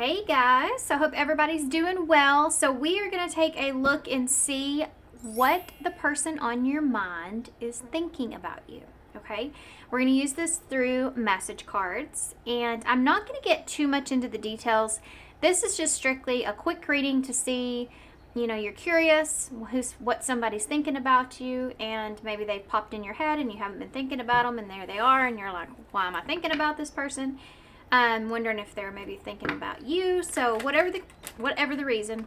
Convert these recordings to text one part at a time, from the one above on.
Hey guys, so I hope everybody's doing well. So we are going to take a look and see what the person on your mind is thinking about you. Okay, we're going to use this through message cards, and I'm not going to get too much into the details. This is just strictly a quick reading to see, you're curious what somebody's thinking about you, and maybe they've popped in your head and you haven't been thinking about them, and there they are, and you're like, why am I thinking about this person? I'm wondering if they're maybe thinking about you. So whatever the reason,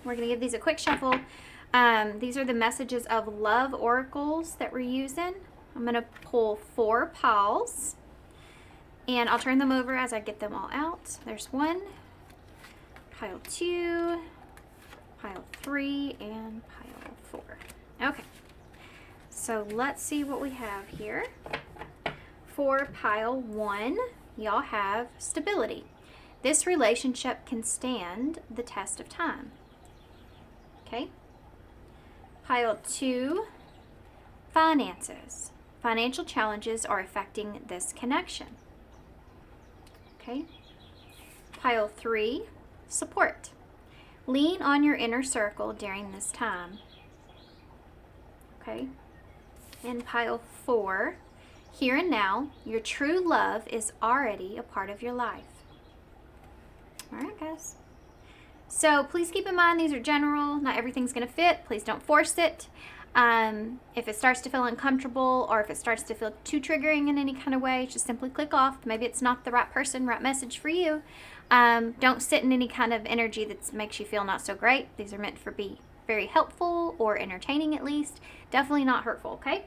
we're going to give these a quick shuffle. These are the messages of love oracles that we're using. I'm going to pull 4 piles, and I'll turn them over as I get them all out. There's 1, pile 2, pile 3, and pile 4. Okay, so let's see what we have here. For pile 1, y'all have stability. This relationship can stand the test of time. Okay. Pile 2, finances. Financial challenges are affecting this connection. Okay. Pile 3, support. Lean on your inner circle during this time. Okay. And pile 4, here and now, your true love is already a part of your life. All right, guys. So please keep in mind these are general. Not everything's going to fit. Please don't force it. If it starts to feel uncomfortable, or if it starts to feel too triggering in any kind of way, just simply click off. Maybe it's not the right person, right message for you. Don't sit in any kind of energy that makes you feel not so great. These are meant for be very helpful or entertaining at least. Definitely not hurtful, okay?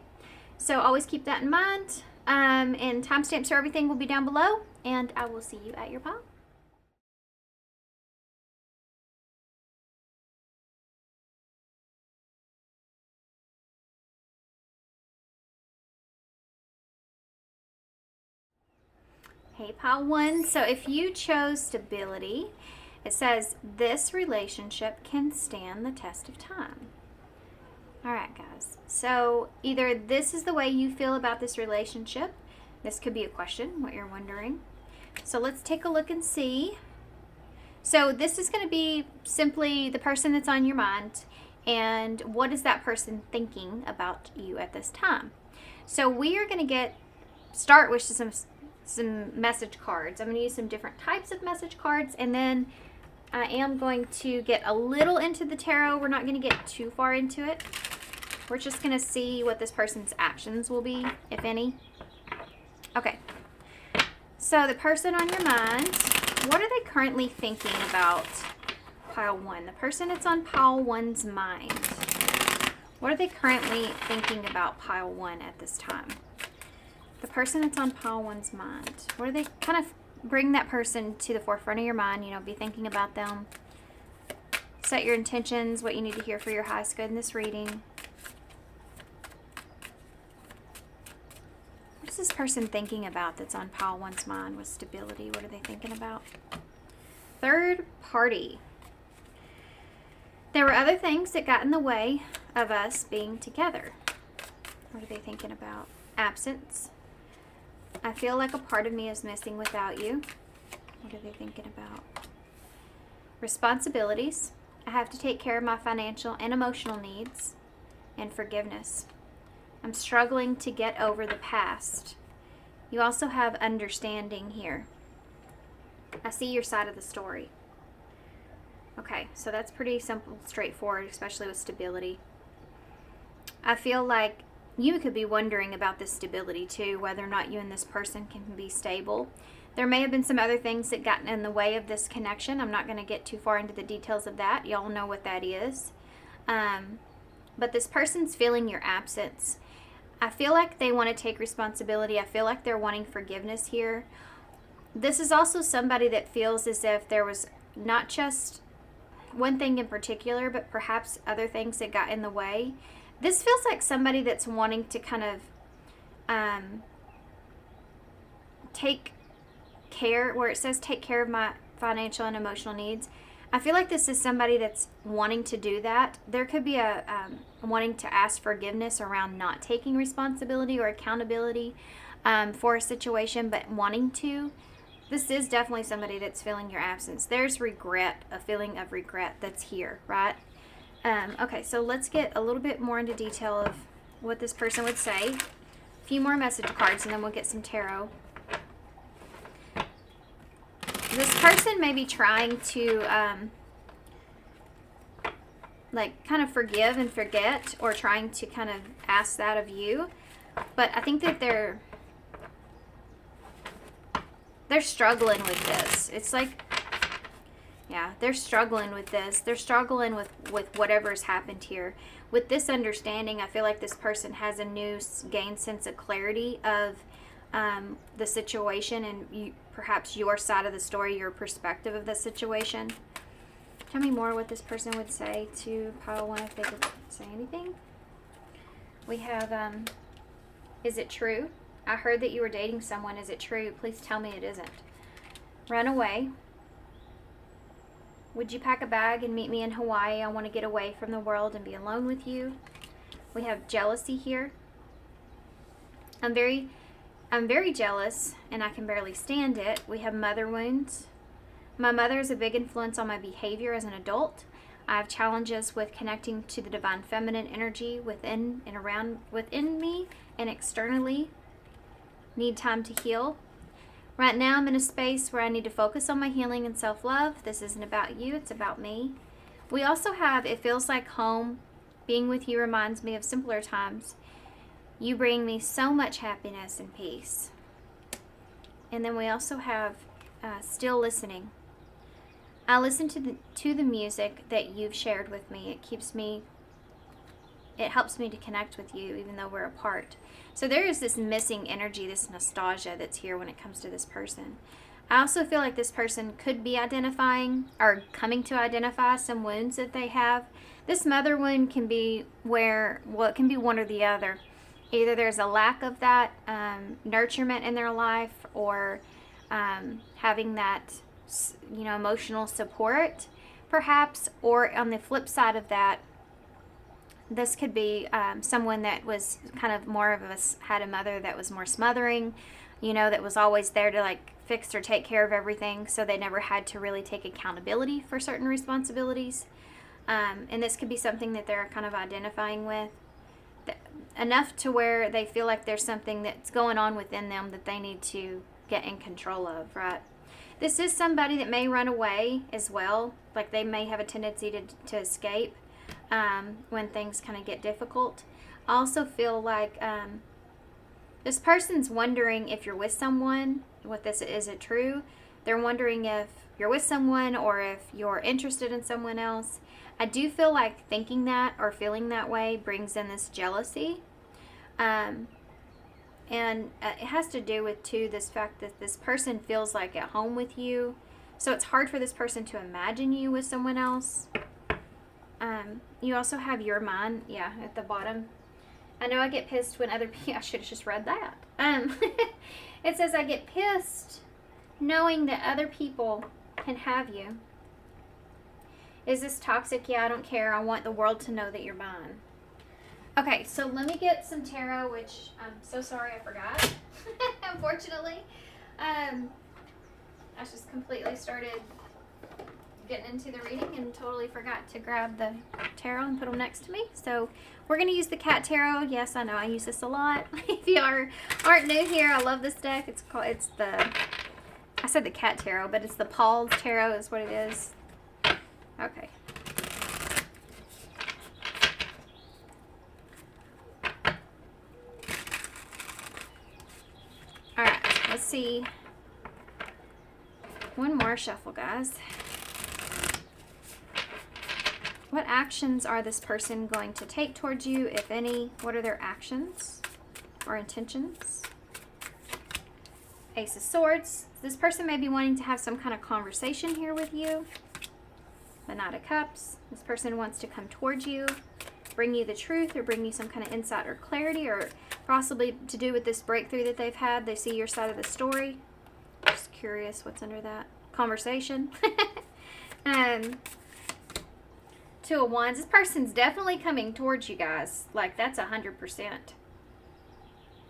So always keep that in mind. And timestamps for everything will be down below. And I will see you at your pile. Hey, pile 1. So if you chose stability, it says this relationship can stand the test of time. All right, guys. So either this is the way you feel about this relationship. This could be a question, what you're wondering. So let's take a look and see. So this is going to be simply the person that's on your mind, and what is that person thinking about you at this time. So we are going to start with some message cards. I'm going to use some different types of message cards, and then I am going to get a little into the tarot. We're not going to get too far into it. We're just going to see what this person's actions will be, if any. Okay. So the person on your mind, what are they currently thinking about pile 1? The person that's on pile 1's mind. What are they currently thinking about pile 1 at this time? The person that's on pile 1's mind. What are they kind of bring that person to the forefront of your mind, be thinking about them. Set your intentions, what you need to hear for your highest good in this reading. What is this person thinking about that's on pile 1's mind with stability? What are they thinking about? Third party. There were other things that got in the way of us being together. What are they thinking about? Absence. I feel like a part of me is missing without you. What are they thinking about? Responsibilities. I have to take care of my financial and emotional needs. And forgiveness. I'm struggling to get over the past. You also have understanding here. I see your side of the story. Okay, so that's pretty simple, straightforward, especially with stability. I feel like you could be wondering about this stability too, whether or not you and this person can be stable. There may have been some other things that got in the way of this connection. I'm not going to get too far into the details of that. Y'all know what that is. But this person's feeling your absence. I feel like they want to take responsibility. I feel like they're wanting forgiveness here. This is also somebody that feels as if there was not just one thing in particular, but perhaps other things that got in the way. This feels like somebody that's wanting to kind of take care, where it says take care of my financial and emotional needs. I feel like this is somebody that's wanting to do that. There could be a wanting to ask forgiveness around not taking responsibility or accountability for a situation, but wanting to. This is definitely somebody that's feeling your absence. There's regret, a feeling of regret that's here, right? Okay, so let's get a little bit more into detail of what this person would say. A few more message cards, and then we'll get some tarot. This person may be trying to, like, kind of forgive and forget, or trying to kind of ask that of you. But I think that they're struggling with this. It's like, yeah, they're struggling with this. They're struggling with whatever's happened here. With this understanding, I feel like this person has a new gained sense of clarity of the situation, and perhaps your side of the story, your perspective of the situation. Tell me more what this person would say to pile 1 if they could say anything. We have, is it true? I heard that you were dating someone. Is it true? Please tell me it isn't. Run away. Would you pack a bag and meet me in Hawaii? I want to get away from the world and be alone with you. We have jealousy here. I'm very jealous and I can barely stand it. We have mother wounds. My mother is a big influence on my behavior as an adult. I have challenges with connecting to the divine feminine energy within and around within me and externally. Need time to heal. Right now I'm in a space where I need to focus on my healing and self-love. This isn't about you, it's about me. We also have, it feels like home. Being with you reminds me of simpler times. You bring me so much happiness and peace. And then we also have still listening. I listen to the music that you've shared with me. It helps me to connect with you even though we're apart. So there is this missing energy, this nostalgia that's here when it comes to this person. I also feel like this person could be identifying or coming to identify some wounds that they have. This mother wound can be it can be one or the other. Either there's a lack of that nurturement in their life, or having that, emotional support, perhaps. Or on the flip side of that, this could be someone that was kind of more of had a mother that was more smothering, that was always there to like fix or take care of everything, so they never had to really take accountability for certain responsibilities. And this could be something that they're kind of identifying with, enough to where they feel like there's something that's going on within them that they need to get in control of, right? This is somebody that may run away as well. Like they may have a tendency to escape when things kind of get difficult. I also feel like this person's wondering if you're with someone. Is it true? They're wondering if you're with someone or if you're interested in someone else. I do feel like thinking that or feeling that way brings in this jealousy. And it has to do with, too, this fact that this person feels like at home with you. So it's hard for this person to imagine you with someone else. You also have your mind, at the bottom. I know I get pissed when other people, I should have just read that. It says, I get pissed knowing that other people can have you. Is this toxic? Yeah, I don't care. I want the world to know that you're mine. Okay, so let me get some tarot, which I'm so sorry I forgot, unfortunately. I just completely started getting into the reading and totally forgot to grab the tarot and put them next to me. So we're going to use the cat tarot. Yes, I know I use this a lot. If you aren't new here, I love this deck. I said the cat tarot, but it's the Paul's tarot is what it is. Okay. Alright, let's see. One more shuffle, guys. What actions are this person going to take towards you, if any? What are their actions or intentions? Ace of Swords. This person may be wanting to have some kind of conversation here with you. The Knight of Cups. This person wants to come towards you, bring you the truth, or bring you some kind of insight or clarity, or possibly to do with this breakthrough that they've had. They see your side of the story. Just curious what's under that. Conversation. Two of Wands. This person's definitely coming towards you guys. Like, that's 100%.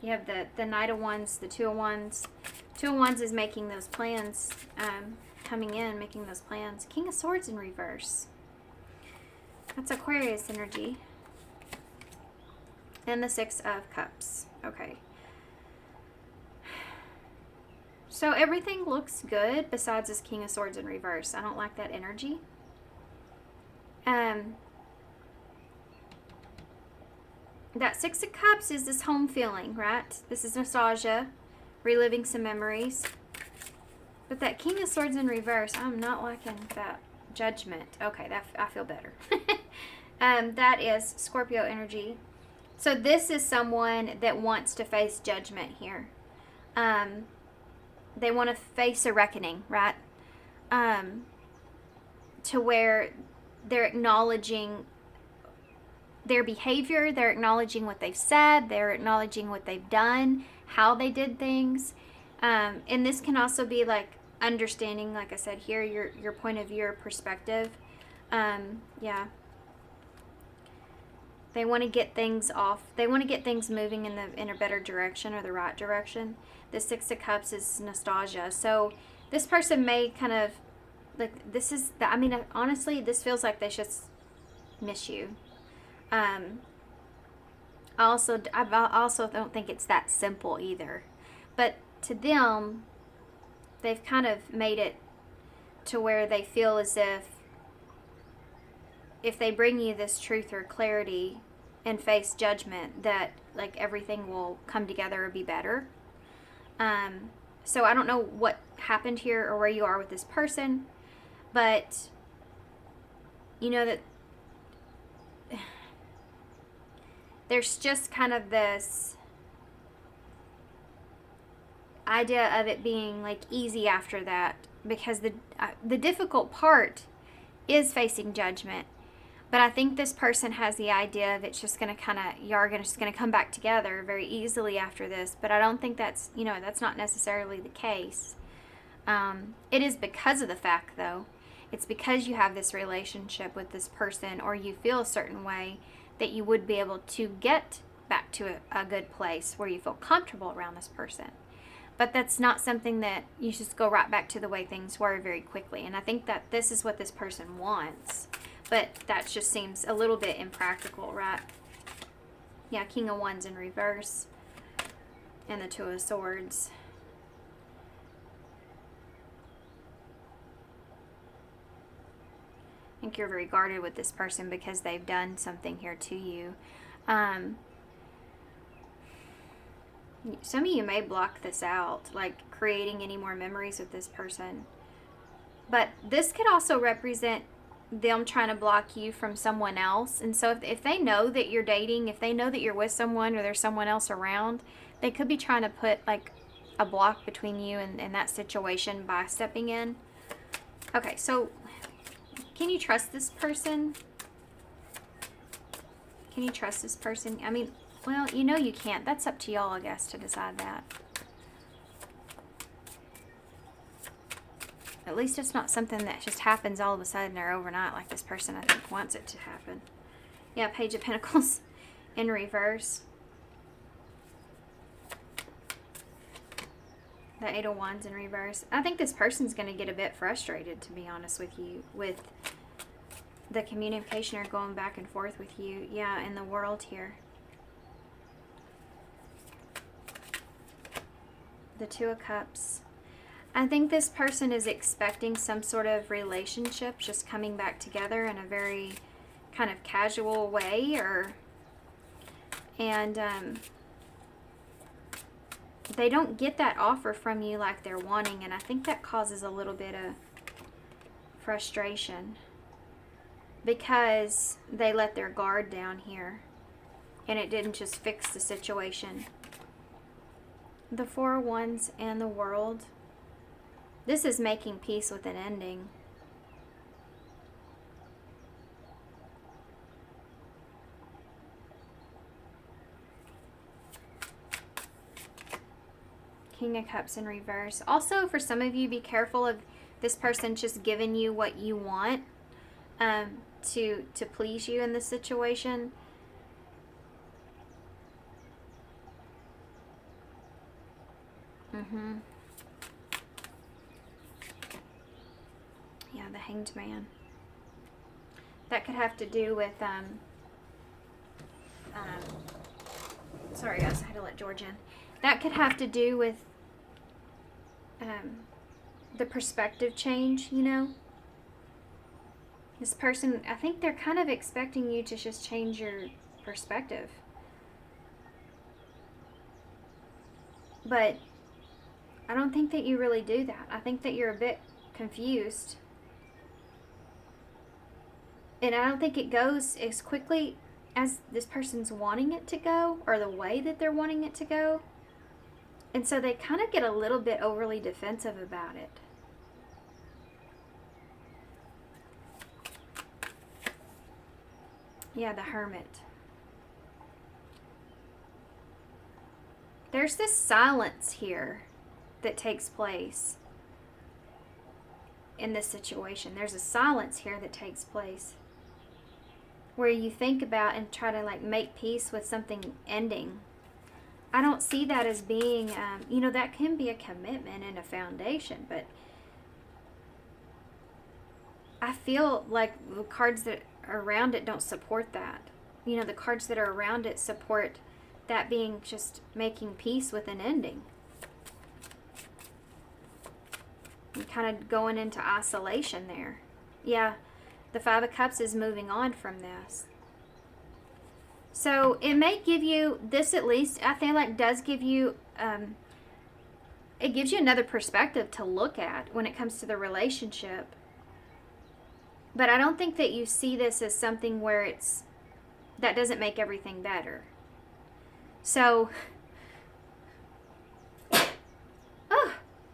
You have the Knight of Wands, the Two of Wands. Two of Wands is making those plans, coming in, making those plans. King of Swords in reverse. That's Aquarius energy. And the Six of Cups. Okay. So everything looks good besides this King of Swords in reverse. I don't like that energy. That Six of Cups is this home feeling, right? This is nostalgia, reliving some memories. But that King of Swords in reverse, I'm not liking that. Judgment. Okay, I feel better. That is Scorpio energy. So this is someone that wants to face judgment here. They want to face a reckoning, right? To where they're acknowledging their behavior, they're acknowledging what they've said, they're acknowledging what they've done, how they did things. And this can also be like understanding, like I said here, your point of view or perspective. Yeah. They want to get things off. They want to get things moving in a better direction or the right direction. The Six of Cups is nostalgia. So this person may kind of, like, this is, I mean, honestly, this feels like they just miss you. I also don't think it's that simple either. But to them, they've kind of made it to where they feel as if they bring you this truth or clarity and face judgment, that like everything will come together or be better. So I don't know what happened here or where you are with this person, but you know that there's just kind of this idea of it being like easy after that, because the difficult part is facing judgment. But I think this person has the idea of it's just going to kind of, you're just going to come back together very easily after this. But I don't think that's, that's not necessarily the case. It is because of the fact, though. It's because you have this relationship with this person, or you feel a certain way, that you would be able to get back to a good place where you feel comfortable around this person. But that's not something that you just go right back to the way things were very quickly. And I think that this is what this person wants. But that just seems a little bit impractical, right? Yeah, King of Wands in reverse. And the Two of Swords. I think you're very guarded with this person because they've done something here to you. Some of you may block this out, like creating any more memories with this person. But this could also represent them trying to block you from someone else. And so if they know that you're dating, if they know that you're with someone or there's someone else around, they could be trying to put like a block between you and that situation by stepping in. Okay, so can you trust this person? Can you trust this person? I mean, well, you can't. That's up to y'all, I guess, to decide that. At least it's not something that just happens all of a sudden or overnight like this person, I think, wants it to happen. Yeah, Page of Pentacles in reverse. The Eight of Wands in reverse. I think this person's going to get a bit frustrated, to be honest with you, with the communication or going back and forth with you. Yeah, in the World here. The Two of Cups. I think this person is expecting some sort of relationship just coming back together in a very kind of casual way, and they don't get that offer from you like they're wanting, and I think that causes a little bit of frustration because they let their guard down here and it didn't just fix the situation. The Four of Wands and the World. This is making peace with an ending. King of Cups in reverse. Also, for some of you, be careful of this person just giving you what you want to please you in this situation. Mm-hmm. Yeah, the Hanged Man. That could have to do with, sorry guys, I had to let George in. That could have to do with the perspective change, you know? This person, I think they're kind of expecting you to just change your perspective. But I don't think that you really do that. I think that you're a bit confused. And I don't think it goes as quickly as this person's wanting it to go, or the way that they're wanting it to go. And so they kind of get a little bit overly defensive about it. Yeah, the Hermit. There's this silence here that takes place in this situation. There's a silence here that takes place where you think about and try to like make peace with something ending. I don't see that as being, you know, that can be a commitment and a foundation, but I feel like the cards that are around it don't support that. You know, the cards that are around it support that being just making peace with an ending. And kind of going into isolation there. Yeah, the Five of Cups is moving on from this. So it may give you, this at least, I feel like does give you, it gives you another perspective to look at when it comes to the relationship. But I don't think that you see this as something where it's, that doesn't make everything better. So,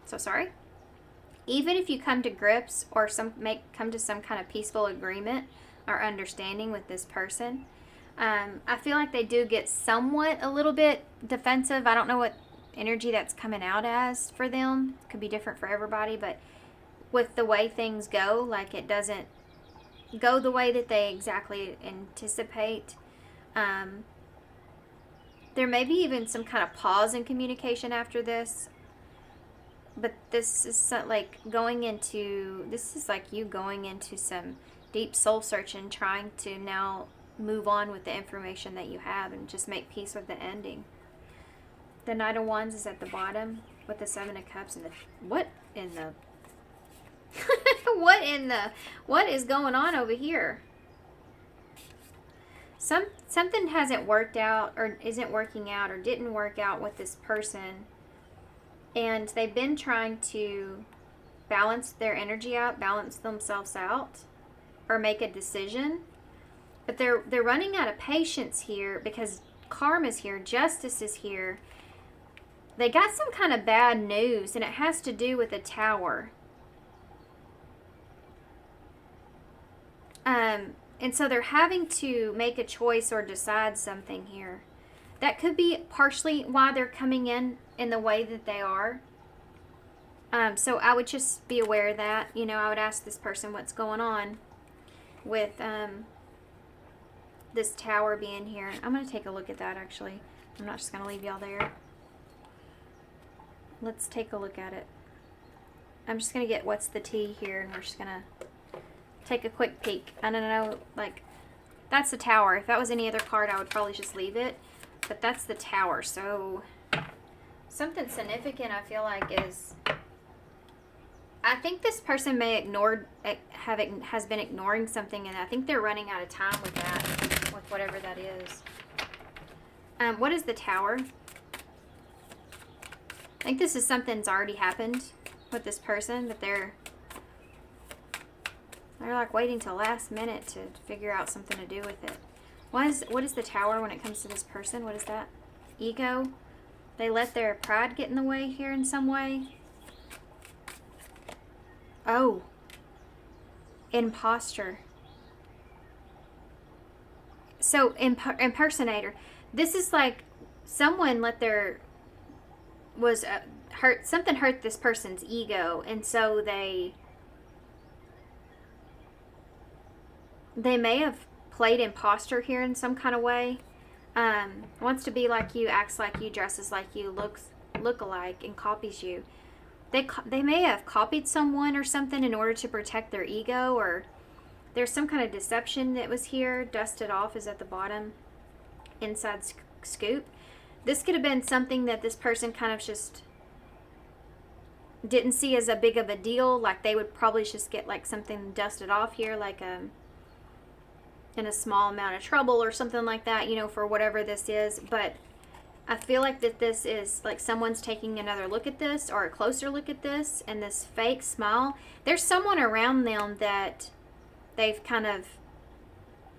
so sorry. Even if you come to grips or come to some kind of peaceful agreement or understanding with this person, I feel like they do get somewhat a little bit defensive. I don't know what energy that's coming out as for them. It could be different for everybody, but with the way things go, like it doesn't go the way that they exactly anticipate. There may be even some kind of pause in communication after this. But this is like this is like you going into some deep soul searching, trying to now move on with the information that you have and just make peace with the ending. The Knight of Wands is at the bottom with the Seven of Cups and what is going on over here? Something hasn't worked out or isn't working out or didn't work out with this person. And they've been trying to balance their energy out, balance themselves out, or make a decision. But they're running out of patience here because karma's here, justice is here. They got some kind of bad news, and it has to do with a tower. And so they're having to make a choice or decide something here. That could be partially why they're coming in the way that they are. So I would just be aware of that. You know, I would ask this person what's going on with this tower being here. I'm going to take a look at that, actually. I'm not just going to leave y'all there. Let's take a look at it. I'm just going to get what's the tea here, and we're just going to take a quick peek. I don't know, like, that's the tower. If that was any other card, I would probably just leave it. But that's the tower, so something significant I feel like is, I think this person may has been ignoring something, and I think they're running out of time with that, with whatever that is. What is the tower? I think this is something that's already happened with this person, but they're like waiting till last minute to figure out something to do with it. What is the tower when it comes to this person? What is that? Ego? They let their pride get in the way here in some way. Oh. Imposter. So, impersonator. This is like someone let their, something hurt this person's ego, and so they may have played imposter here in some kind of way. Wants to be like you, acts like you, dresses like you, looks look alike and copies you. They may have copied someone or something in order to protect their ego, or there's some kind of deception that was here. Dusted off is at the bottom. Inside scoop. This could have been something that this person kind of just didn't see as a big of a deal. Like they would probably just get like something dusted off here, like in a small amount of trouble or something like that, you know, for whatever this is. But I feel like that this is like someone's taking another look at this, or a closer look at this, and this fake smile. There's someone around them that they've kind of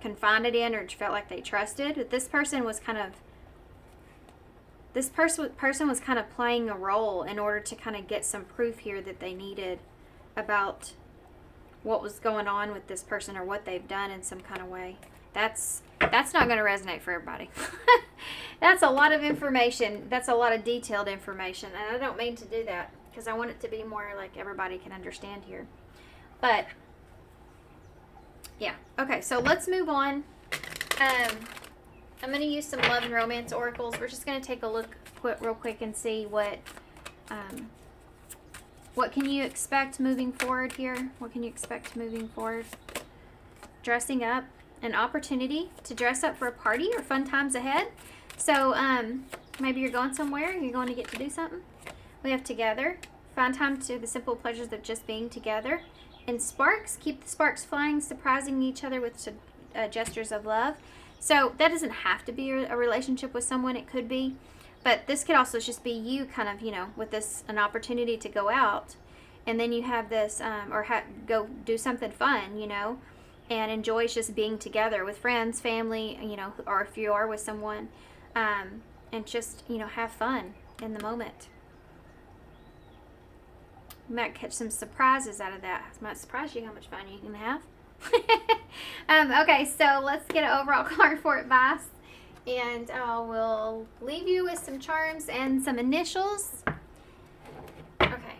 confided in or felt like they trusted. But this person was kind of playing a role in order to kind of get some proof here that they needed about what was going on with this person or what they've done in some kind of way. That's not going to resonate for everybody. That's a lot of information. That's a lot of detailed information, and I don't mean to do that because I want it to be more like everybody can understand here. But yeah, okay, so let's move on. I'm going to use some love and romance oracles. We're just going to take a look real quick and see what can you expect moving forward here. What can you expect moving forward? Dressing up, an opportunity to dress up for a party or fun times ahead. So maybe you're going somewhere and you're going to get to do something. We have together, find time to the simple pleasures of just being together. And sparks, keep the sparks flying, surprising each other with gestures of love. So that doesn't have to be a relationship with someone. It could be. But this could also just be you kind of, you know, with this, an opportunity to go out. And then you have this, go do something fun, you know, and enjoy just being together with friends, family, you know, or if you are with someone, and just, you know, have fun in the moment. You might catch some surprises out of that. It might surprise you how much fun you can have. Okay, so let's get an overall card for advice. And we'll leave you with some charms and some initials. Okay.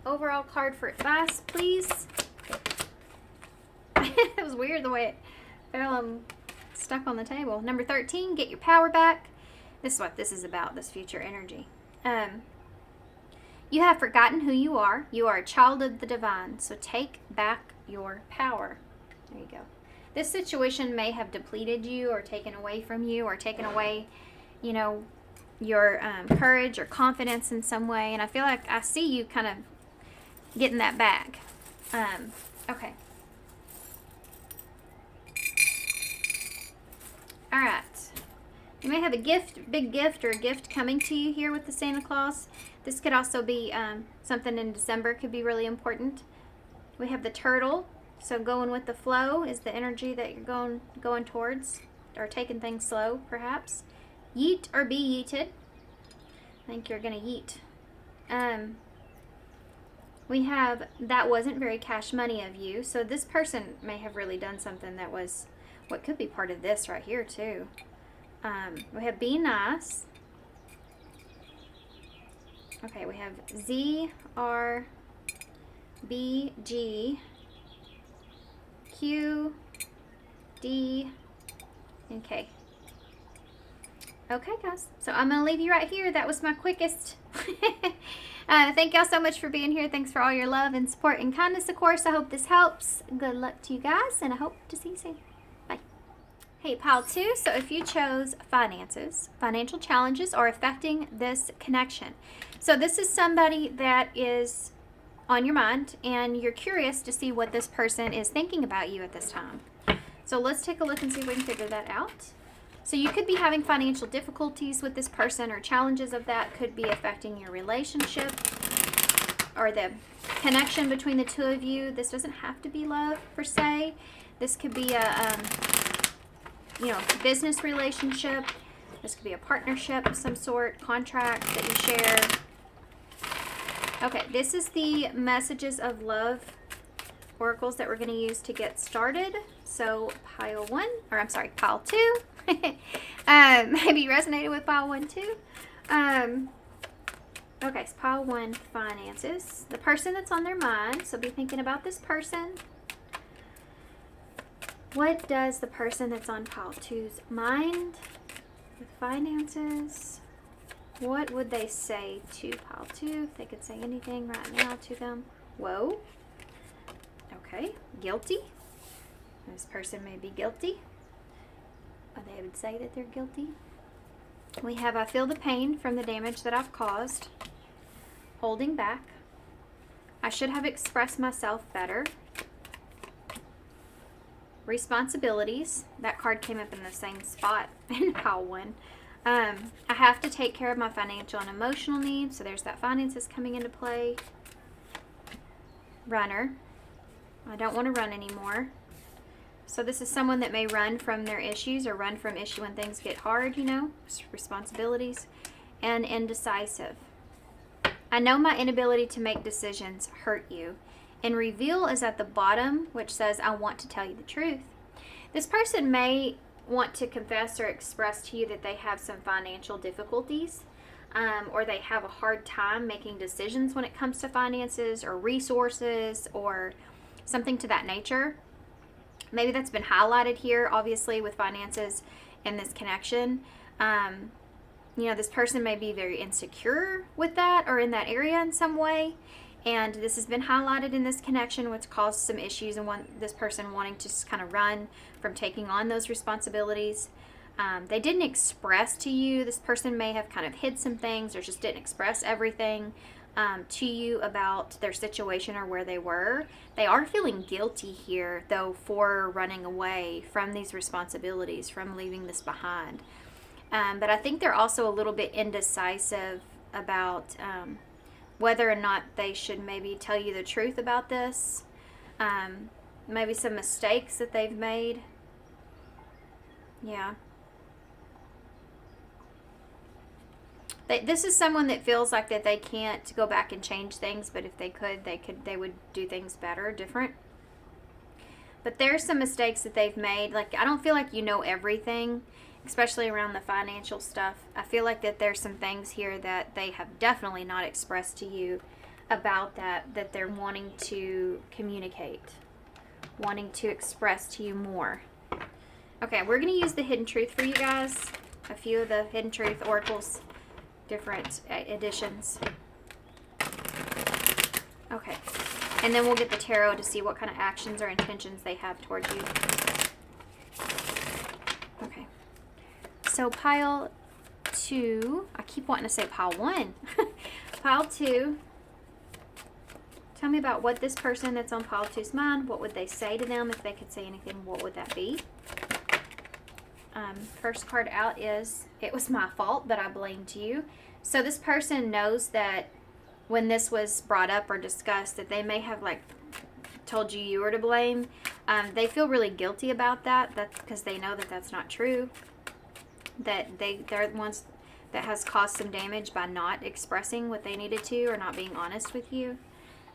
Overall card for advice, please. It was weird the way it fell stuck on the table. Number 13, get your power back. This is what this is about, this future energy. You have forgotten who you are. You are a child of the divine, so take back your power. There you go. This situation may have depleted you or taken away from you or taken away, you know, your courage or confidence in some way. And I feel like I see you kind of getting that back. Okay. All right. You may have a gift, big gift, or a gift coming to you here with the Santa Claus. This could also be something in December, could be really important. We have the turtle. So going with the flow is the energy that you're going towards, or taking things slow, perhaps. Yeet or be yeeted. I think you're going to yeet. We have, that wasn't very cash money of you. So this person may have really done something that was what could be part of this right here too. We have be nice. Okay, we have Z, R, B, G, Q, D, and K. Okay, guys. So I'm going to leave you right here. That was my quickest. Thank y'all so much for being here. Thanks for all your love and support and kindness, of course. I hope this helps. Good luck to you guys, and I hope to see you soon. Bye. Hey, pile 2. So if you chose finances, financial challenges are affecting this connection. So this is somebody that is on your mind, and you're curious to see what this person is thinking about you at this time. So let's take a look and see if we can figure that out. So you could be having financial difficulties with this person, or challenges of that could be affecting your relationship or the connection between the two of you. This doesn't have to be love per se. This could be a business relationship. This could be a partnership of some sort, contract that you share. Okay, this is the messages of love oracles that we're going to use to get started. So pile 2. Maybe you resonated with pile 1 too. Okay, so pile 1, finances. The person that's on their mind. So be thinking about this person. What does the person that's on pile 2's mind with finances. What would they say to pile 2 if they could say anything right now to them? Whoa. Okay, guilty. This person may be guilty. Or they would say that they're guilty. We have, I feel the pain from the damage that I've caused. Holding back. I should have expressed myself better. Responsibilities. That card came up in the same spot in pile 1. I have to take care of my financial and emotional needs. So there's that finances coming into play. Runner. I don't want to run anymore. So this is someone that may run from their issues or run from issue when things get hard, you know, responsibilities. And indecisive. I know my inability to make decisions hurt you. And reveal is at the bottom, which says, I want to tell you the truth. This person may want to confess or express to you that they have some financial difficulties, or they have a hard time making decisions when it comes to finances or resources or something to that nature. Maybe that's been highlighted here, obviously, with finances in this connection. You know, this person may be very insecure with that or in that area in some way. And this has been highlighted in this connection, which caused some issues and this person wanting to just kind of run from taking on those responsibilities. They didn't express to you. This person may have kind of hid some things or just didn't express everything to you about their situation or where they were. They are feeling guilty here, though, for running away from these responsibilities, from leaving this behind. But I think they're also a little bit indecisive about whether or not they should maybe tell you the truth about this. Maybe some mistakes that they've made. Yeah. This is someone that feels like that they can't go back and change things, but if they could, they would do things better, different. But there's some mistakes that they've made. Like, I don't feel like you know everything, especially around the financial stuff. I feel like that there's some things here that they have definitely not expressed to you about that they're wanting to communicate, wanting to express to you more. Okay, we're going to use the Hidden Truth for you guys. A few of the Hidden Truth oracles, different editions. Okay, and then we'll get the tarot to see what kind of actions or intentions they have towards you. Okay. So pile 2, I keep wanting to say pile 1. Pile 2, tell me about what this person that's on pile 2's mind, what would they say to them if they could say anything, what would that be? First card out is, it was my fault, but I blamed you. So this person knows that when this was brought up or discussed, that they may have like told you were to blame. They feel really guilty about that. That's because they know that that's not true. That they're the ones that has caused some damage by not expressing what they needed to or not being honest with you.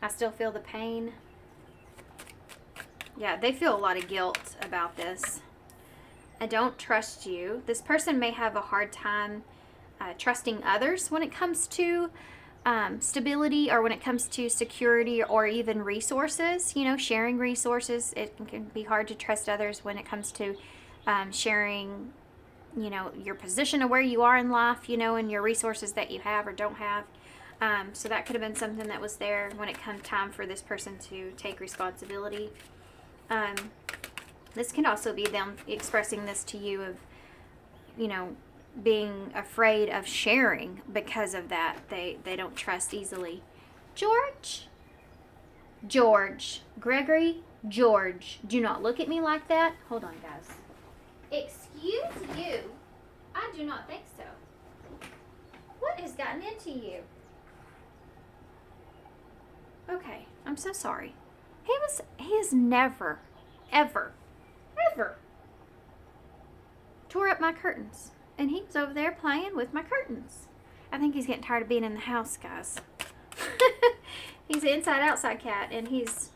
I still feel the pain. Yeah, they feel a lot of guilt about this. I don't trust you. This person may have a hard time trusting others when it comes to stability or when it comes to security or even resources. You know, sharing resources. It can be hard to trust others when it comes to sharing, you know, your position of where you are in life, you know, and your resources that you have or don't have. So that could have been something that was there when it comes time for this person to take responsibility. This can also be them expressing this to you of, you know, being afraid of sharing because of that. They don't trust easily. George, Gregory, George, do not look at me like that. Hold on, guys. Excuse you. I do not think so. What has gotten into you? Okay, I'm so sorry. He has never, ever tore up my curtains. And he was over there playing with my curtains. I think he's getting tired of being in the house, guys. He's an inside-outside cat, and it's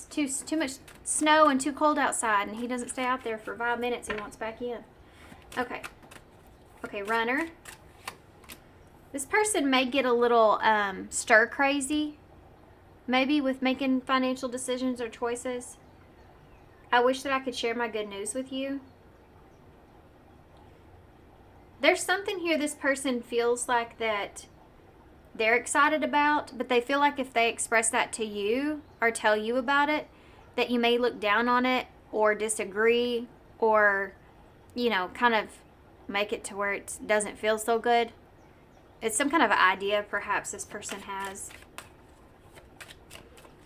too much snow and too cold outside, and he doesn't stay out there for 5 minutes. He wants back in. Okay. Okay, runner. This person may get a little stir-crazy, maybe with making financial decisions or choices. I wish that I could share my good news with you. There's something here this person feels like that they're excited about, but they feel like if they express that to you or tell you about it, that you may look down on it or disagree or, kind of make it to where it doesn't feel so good. It's some kind of idea perhaps this person has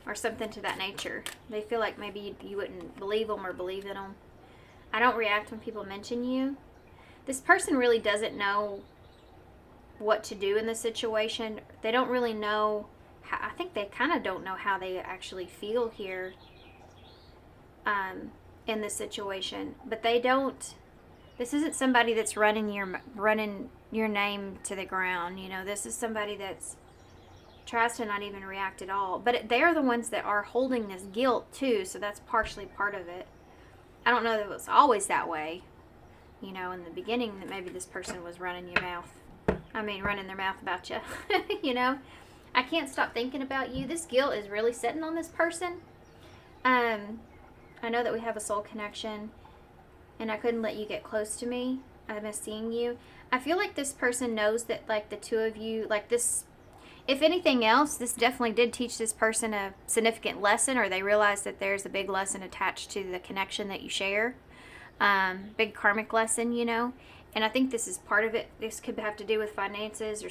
or something to that nature. They feel like maybe you wouldn't believe them or believe in them. I don't react when people mention you. This person really doesn't know what to do in the situation. They don't really know how, I think they kind of don't know how they actually feel here in this situation. But they don't, this isn't somebody that's running your name to the ground. This is somebody that's tries to not even react at all. But they're the ones that are holding this guilt too, so that's partially part of it. I don't know that it was always that way. In the beginning, that maybe this person was running their mouth about you. I can't stop thinking about you. This guilt is really sitting on this person. I know that we have a soul connection, and I couldn't let you get close to me. I miss seeing you. I feel like this person knows that, like, the two of you, like this, if anything else, this definitely did teach this person a significant lesson, or they realize that there's a big lesson attached to the connection that you share. Big karmic lesson, and I think this is part of it. This could have to do with finances, or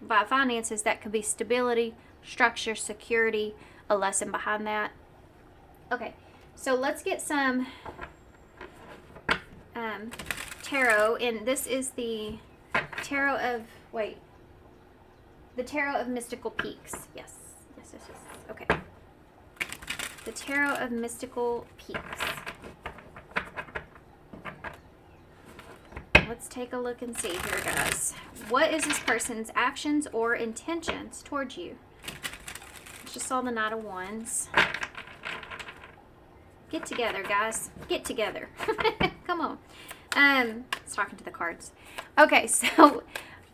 by finances, that could be stability, structure, security, a lesson behind that. Okay, so let's get some tarot, and this is the Tarot of, the Tarot of Mystical Peaks. Yes. Okay. The Tarot of Mystical Peaks. Let's take a look and see here, guys. What is this person's actions or intentions towards you? Just saw the Knight of Wands. Get together, guys. Get together. Come on. It's talking to the cards. Okay, so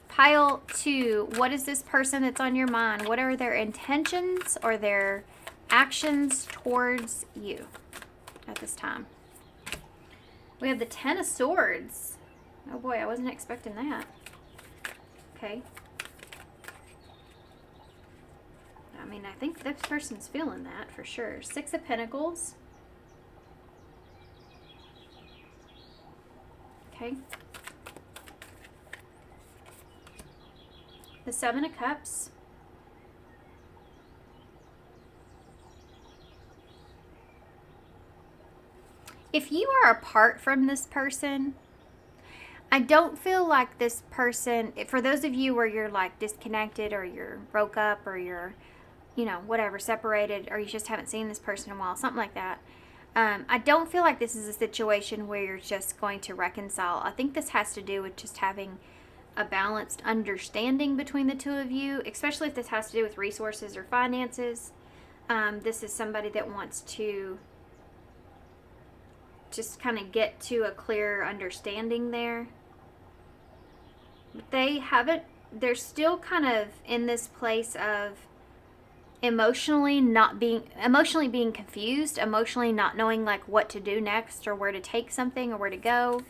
pile 2. What is this person that's on your mind? What are their intentions or their actions towards you at this time? We have the Ten of Swords. Oh boy, I wasn't expecting that. Okay. I think this person's feeling that for sure. Six of Pentacles. Okay. The Seven of Cups. If you are apart from this person, I don't feel like this person, for those of you where you're like disconnected or you're broke up or you're, whatever, separated, or you just haven't seen this person in a while, something like that. I don't feel like this is a situation where you're just going to reconcile. I think this has to do with just having a balanced understanding between the two of you, especially if this has to do with resources or finances. This is somebody that wants to just kind of get to a clear understanding there. But they're still kind of in this place of emotionally being confused, emotionally not knowing like what to do next or where to take something or where to go,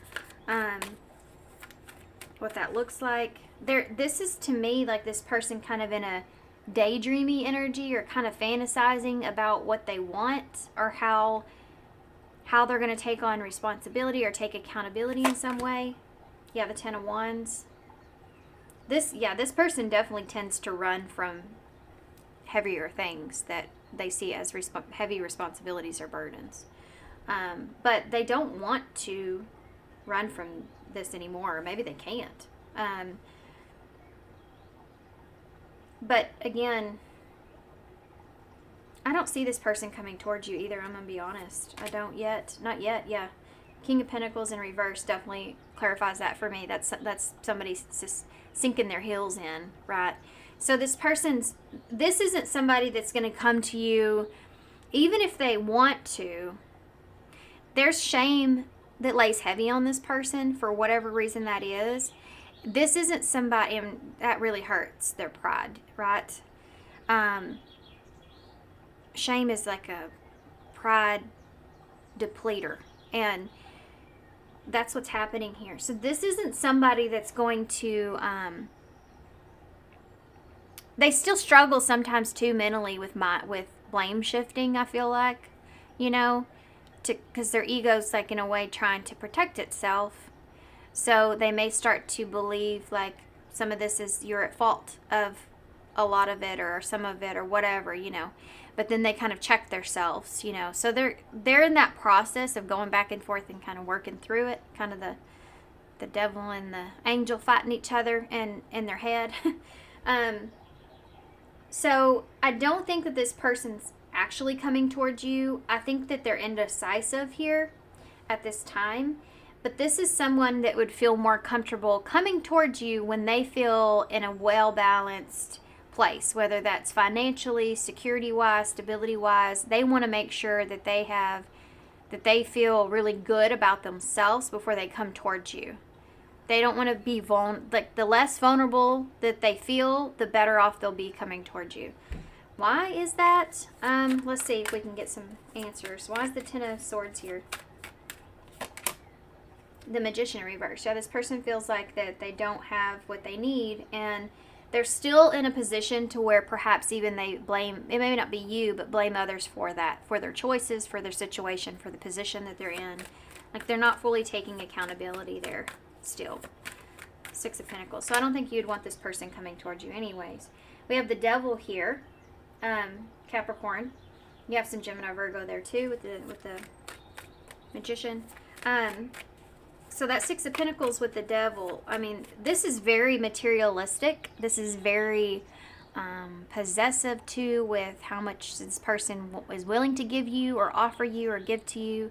what that looks like. This is to me like this person kind of in a daydreamy energy or kind of fantasizing about what they want or how they're going to take on responsibility or take accountability in some way. Yeah, the Ten of Wands. This person definitely tends to run from heavier things that they see as heavy responsibilities or burdens. But they don't want to run from this anymore. Or maybe they can't. But again, I don't see this person coming towards you either. I'm going to be honest. I don't yet. Not yet. Yeah. King of Pentacles in reverse definitely clarifies that for me. That's somebody just sinking their heels in, right? So this isn't somebody that's going to come to you, even if they want to. There's shame that lays heavy on this person for whatever reason that is. This isn't somebody, and that really hurts their pride, right? Shame is like a pride depleter. And that's what's happening here. So this isn't somebody that's going to, they still struggle sometimes too mentally with blame shifting, I feel like, you know, because their ego's like in a way trying to protect itself. So they may start to believe like some of this is you're at fault of a lot of it or some of it or whatever, you know. But then they kind of check themselves, you know. So they're in that process of going back and forth and kind of working through it, kind of the devil and the angel fighting each other in their head. So I don't think that this person's actually coming towards you. I think that they're indecisive here at this time. But this is someone that would feel more comfortable coming towards you when they feel in a well-balanced place, whether that's financially, security-wise, stability-wise. They want to make sure that they feel really good about themselves before they come towards you. They don't want to be the less vulnerable that they feel, the better off they'll be coming towards you. Why is that? Let's see if we can get some answers. Why is the Ten of Swords here? The Magician in reverse. Yeah, this person feels like that they don't have what they need, and they're still in a position to where perhaps even they blame, it may not be you, but blame others for that, for their choices, for their situation, for the position that they're in. Like they're not fully taking accountability there still. Six of Pentacles. So I don't think you'd want this person coming towards you anyways. We have the Devil here. Capricorn. You have some Gemini, Virgo there too with the Magician. So that Six of Pentacles with the Devil, I mean, this is very materialistic. This is very possessive too, with how much this person is willing to give you or offer you or give to you.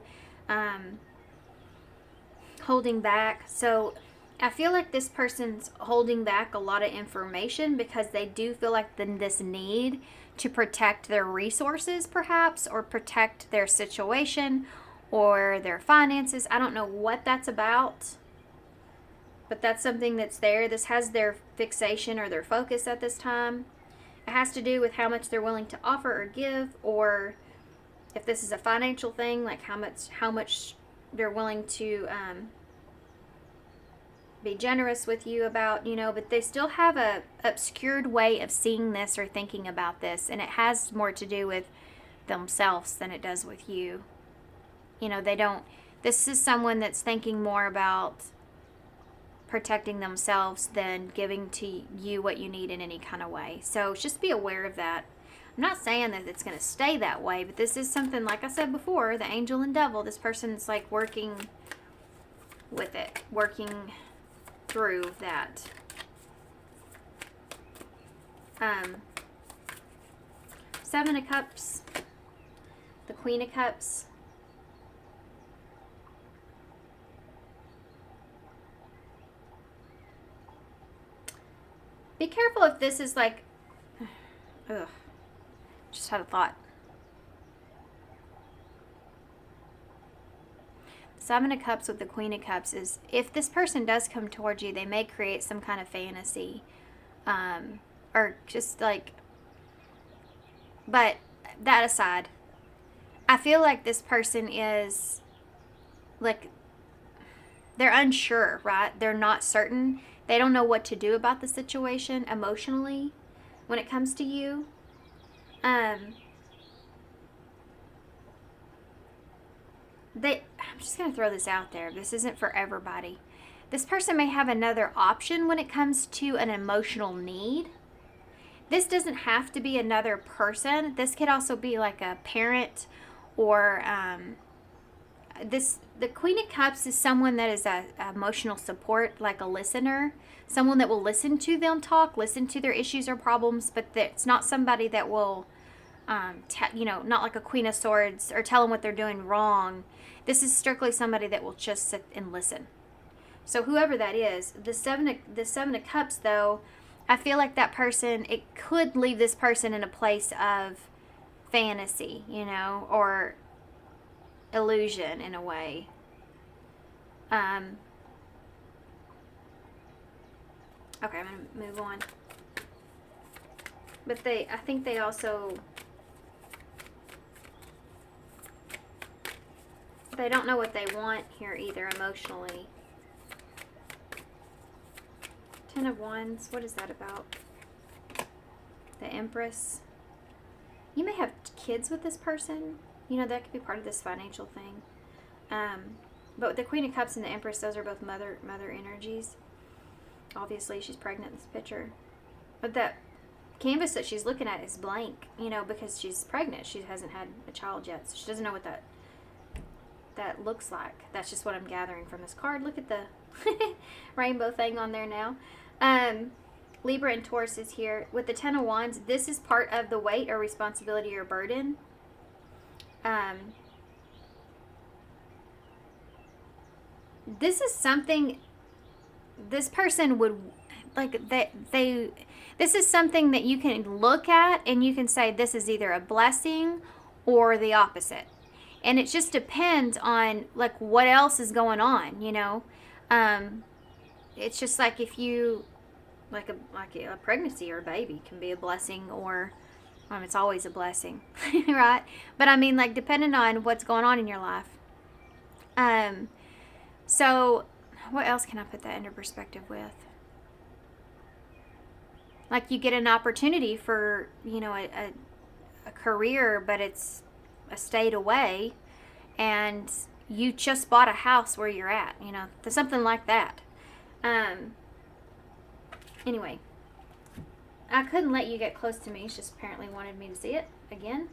Holding back. So I feel like this person's holding back a lot of information because they do feel like this need to protect their resources perhaps, or protect their situation or their finances. I don't know what that's about, but that's something that's there. This has their fixation or their focus at this time. It has to do with how much they're willing to offer or give, or if this is a financial thing, like how much they're willing to be generous with you about, you know. But they still have a obscured way of seeing this or thinking about this, and it has more to do with themselves than it does with you. You know, this is someone that's thinking more about protecting themselves than giving to you what you need in any kind of way. So just be aware of that. I'm not saying that it's going to stay that way, but this is something, like I said before, the Angel and Devil, this person's like working with it, working through that. Seven of Cups, the Queen of Cups. Be careful if this is like, ugh, just had a thought. Seven of Cups with the Queen of Cups is, if this person does come towards you, they may create some kind of fantasy, or just like, but that aside, I feel like this person is like, they're unsure, right? They're not certain. They don't know what to do about the situation emotionally when it comes to you. I'm just going to throw this out there. This isn't for everybody. This person may have another option when it comes to an emotional need. This doesn't have to be another person. This could also be like a parent, or the Queen of Cups is someone that is a emotional support, like a listener, someone that will listen to them talk, listen to their issues or problems, but it's not somebody that will, not like a Queen of Swords, or tell them what they're doing wrong. This is strictly somebody that will just sit and listen. So whoever that is, the Seven of Cups, though, I feel like that person, it could leave this person in a place of fantasy, or illusion in a way. Okay, I'm going to move on. But I think they also, They don't know what they want here either emotionally. Ten of Wands, what is that about? The Empress. You may have kids with this person. You know, that could be part of this financial thing. But the Queen of Cups and the Empress, those are both mother energies. Obviously, she's pregnant in this picture. But that canvas that she's looking at is blank, you know, because she's pregnant. She hasn't had a child yet, so she doesn't know what that looks like. That's just what I'm gathering from this card. Look at the rainbow thing on there now. Libra and Taurus is here. With the Ten of Wands, this is part of the weight or responsibility or burden. This is something this person would, like, this is something that you can look at and you can say this is either a blessing or the opposite. And it just depends on, like, what else is going on, you know. It's just like if you, like a pregnancy or a baby can be a blessing, or it's always a blessing, right? But I mean, like, depending on what's going on in your life. So what else can I put that into perspective with? Like, you get an opportunity for, you know, a career, but it's a state away, and you just bought a house where you're at, you know, something like that. Anyway, I couldn't let you get close to me. She just apparently wanted me to see it again.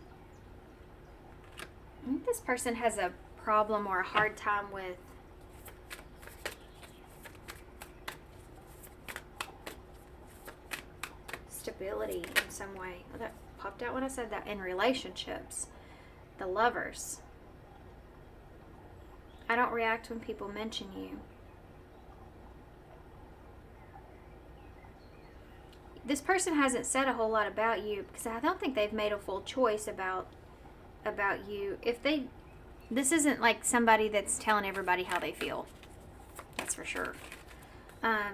I think this person has a problem or a hard time with stability in some way. Oh, that popped out when I said that. In relationships, the Lovers. I don't react when people mention you. This person hasn't said a whole lot about you because I don't think they've made a full choice about you. This isn't like somebody that's telling everybody how they feel. That's for sure. The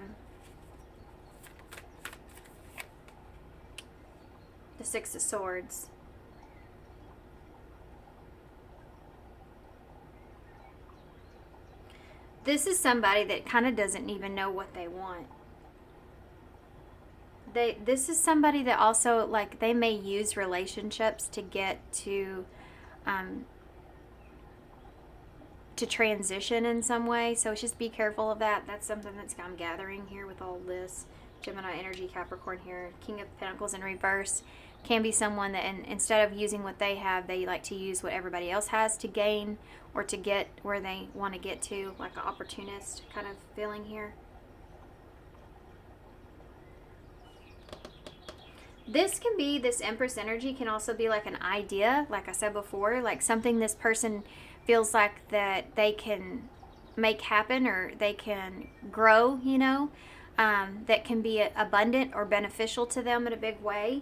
Six of Swords. This is somebody that kind of doesn't even know what they want. This is somebody that also, like, they may use relationships to get to transition in some way. So just be careful of that. That's something that's I'm gathering here with all this. Gemini energy, Capricorn here, King of Pentacles in reverse. Can be someone that instead of using what they have, they like to use what everybody else has to gain or to get where they want to get to, like an opportunist kind of feeling here. This can be, this Empress energy can also be like an idea, like I said before, like something this person feels like that they can make happen or they can grow, you know, that can be abundant or beneficial to them in a big way.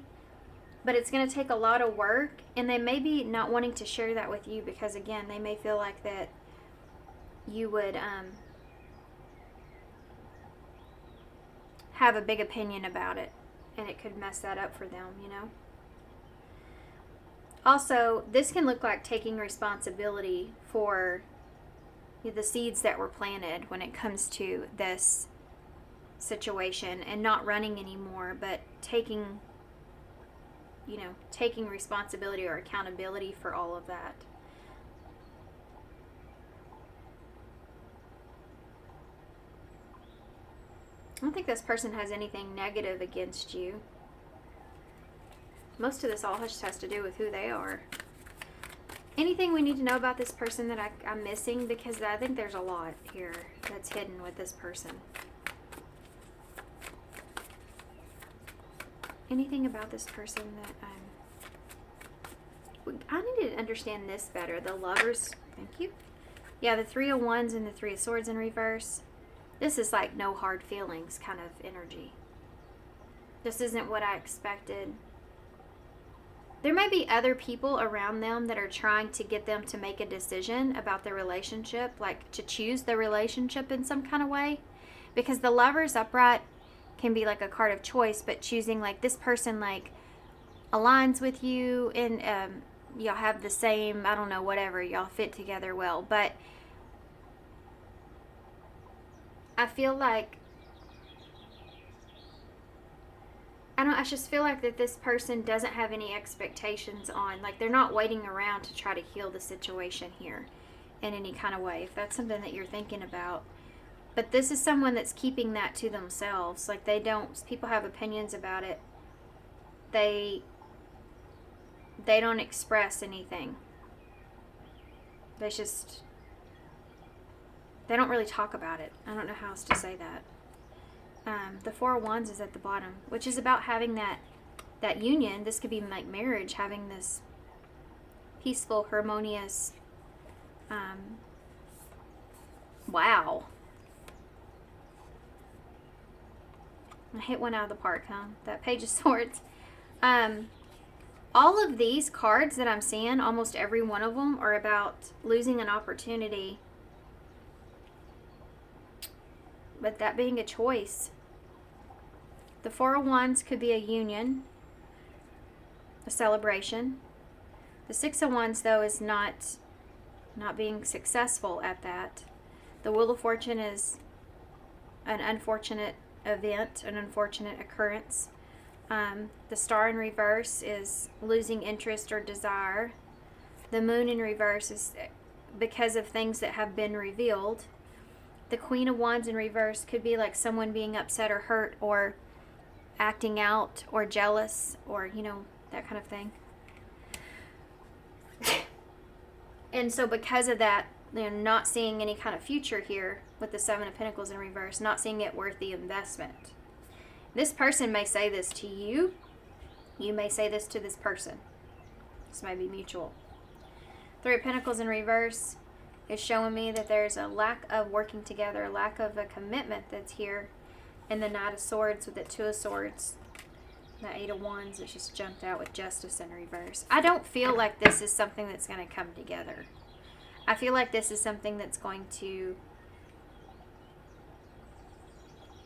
But it's going to take a lot of work, and they may be not wanting to share that with you because, again, they may feel like that you would have a big opinion about it, and it could mess that up for them, you know. Also, this can look like taking responsibility for the seeds that were planted when it comes to this situation, and not running anymore, but taking responsibility or accountability for all of that. I don't think this person has anything negative against you. Most of this all just has to do with who they are. Anything we need to know about this person that I'm missing? Because I think there's a lot here that's hidden with this person. Anything about this person that I need to understand this better. The Lovers, thank you. Yeah, the Three of Wands and the Three of Swords in reverse. This is like no hard feelings kind of energy. This isn't what I expected. There may be other people around them that are trying to get them to make a decision about their relationship, like to choose the relationship in some kind of way. Because the Lovers upright can be like a card of choice, but choosing like this person like aligns with you and y'all have the same, I don't know, whatever, y'all fit together well. But I feel like, I just feel like that this person doesn't have any expectations on, like, they're not waiting around to try to heal the situation here in any kind of way, if that's something that you're thinking about. But this is someone that's keeping that to themselves. Like, people have opinions about it. They don't express anything. They don't really talk about it. I don't know how else to say that. The Four of Wands is at the bottom, which is about having that union. This could be like marriage, having this peaceful, harmonious, wow. I hit one out of the park, huh? That Page of Swords. All of these cards that I'm seeing, almost every one of them, are about losing an opportunity. But that being a choice. The Four of Wands could be a union, a celebration. The Six of Wands, though, is not being successful at that. The Wheel of Fortune is an unfortunate event, an unfortunate occurrence. The Star in reverse is losing interest or desire. The Moon in reverse is because of things that have been revealed. The Queen of Wands in reverse could be like someone being upset or hurt or acting out or jealous or, that kind of thing. And so because of that, not seeing any kind of future here with the Seven of Pentacles in reverse, not seeing it worth the investment. This person may say this to you. You may say this to this person. This may be mutual. Three of Pentacles in reverse is showing me that there's a lack of working together, a lack of a commitment that's here. And the Knight of Swords with the Two of Swords. The Eight of Wands that just jumped out with Justice in reverse. I don't feel like this is something that's going to come together. I feel like this is something that's going to...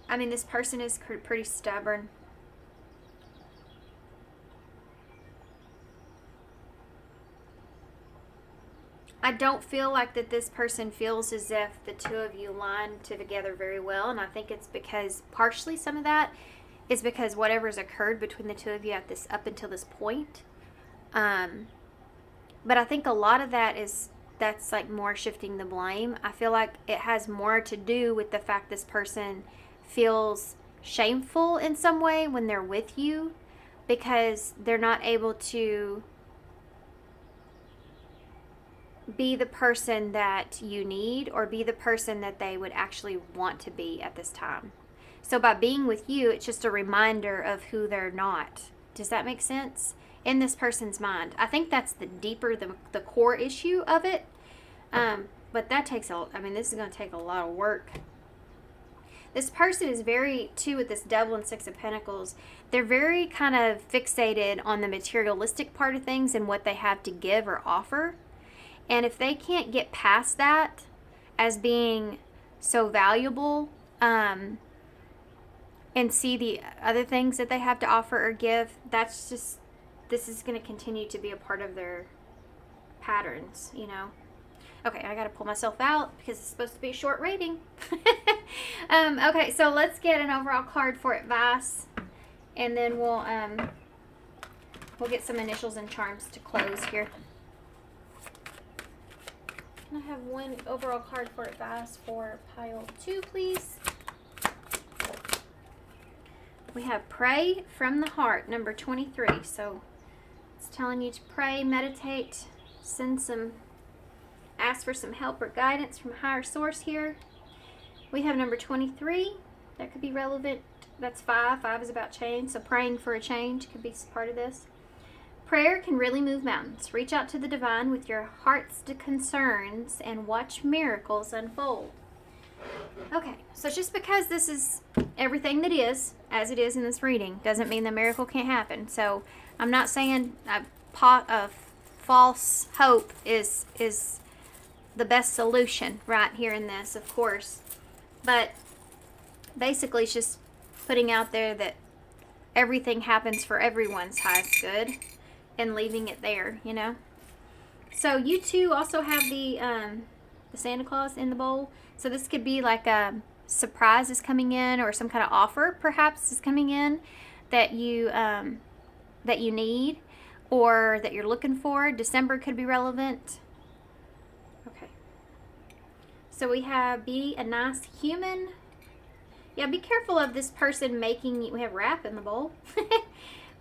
this person is pretty stubborn. I don't feel like that this person feels as if the two of you line together very well. And I think it's because partially some of that is because whatever's occurred between the two of you up until this point. But I think a lot of that's like more shifting the blame. I feel like it has more to do with the fact this person feels shameful in some way when they're with you because they're not able to be the person that you need or be the person that they would actually want to be at this time. So by being with you, it's just a reminder of who they're not. Does that make sense? In this person's mind. I think that's the deeper, the core issue of it. But that takes this is going to take a lot of work. This person is very, too, with this Devil and Six of Pentacles, they're very kind of fixated on the materialistic part of things and what they have to give or offer. And if they can't get past that as being so valuable, and see the other things that they have to offer or give, this is going to continue to be a part of their patterns, Okay, I got to pull myself out because it's supposed to be a short reading. Okay, so let's get an overall card for advice, and then we'll get some initials and charms to close here. Can I have one overall card for advice for pile 2, please? We have Pray from the Heart, number 23. So it's telling you to pray, meditate, ask for some help or guidance from a higher source here. We have number 23. That could be relevant. That's 5. 5 is about change. So praying for a change could be part of this. Prayer can really move mountains. Reach out to the divine with your heart's concerns and watch miracles unfold. Okay, so just because this is everything that is, as it is in this reading, doesn't mean the miracle can't happen. So I'm not saying a pot of false hope is the best solution right here in this, of course. But basically it's just putting out there that everything happens for everyone's highest good and leaving it there, So you two also have the Santa Claus in the bowl. So this could be like a surprise is coming in, or some kind of offer perhaps is coming in that you need, or that you're looking for. December could be relevant. Okay. So we have be a nice human. Yeah, be careful of this person making you, we have wrap in the bowl.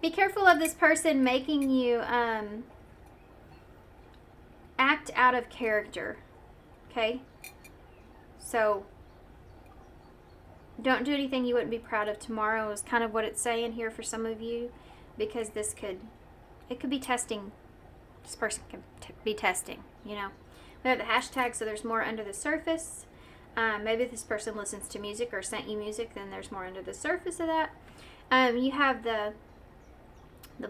Be careful of this person making you act out of character. Okay? So don't do anything you wouldn't be proud of tomorrow is kind of what it's saying here for some of you, because it could be testing. This person can be testing, you know. We have the hashtag, so there's more under the surface. Maybe this person listens to music or sent you music, then there's more under the surface of that. You have the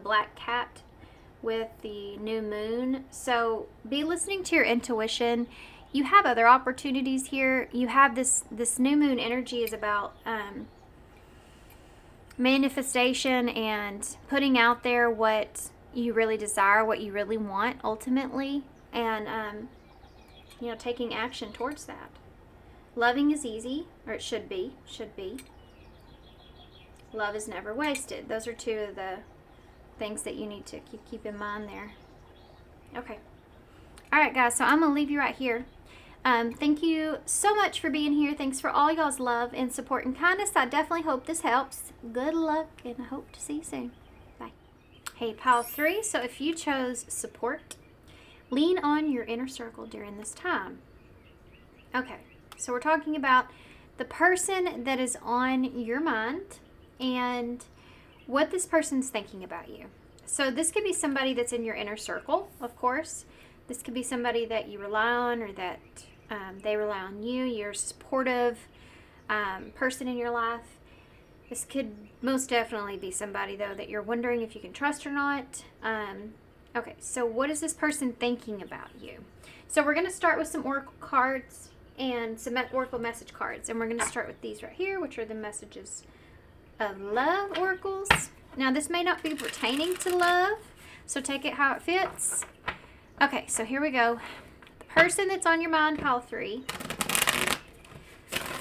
black cat with the new moon. So be listening to your intuition. You have other opportunities here. You have this new moon energy is about manifestation and putting out there what you really desire, what you really want ultimately, and taking action towards that. Loving is easy, or it should be. Love is never wasted. Those are two of the things that you need to keep in mind there. Okay. All right, guys, so I'm going to leave you right here. Thank you so much for being here. Thanks for all y'all's love and support and kindness. I definitely hope this helps. Good luck, and I hope to see you soon. Bye. Hey, pile 3. So if you chose support, lean on your inner circle during this time. Okay, so we're talking about the person that is on your mind and what this person's thinking about you. So this could be somebody that's in your inner circle, of course. This could be somebody that you rely on, or that they rely on you. You're a supportive person in your life. This could most definitely be somebody, though, that you're wondering if you can trust or not. Okay, so what is this person thinking about you? So we're going to start with some oracle cards and some oracle message cards. And we're going to start with these right here, which are the messages of love oracles. Now, this may not be pertaining to love, so take it how it fits. Okay, so here we go. The person that's on your mind, pile 3.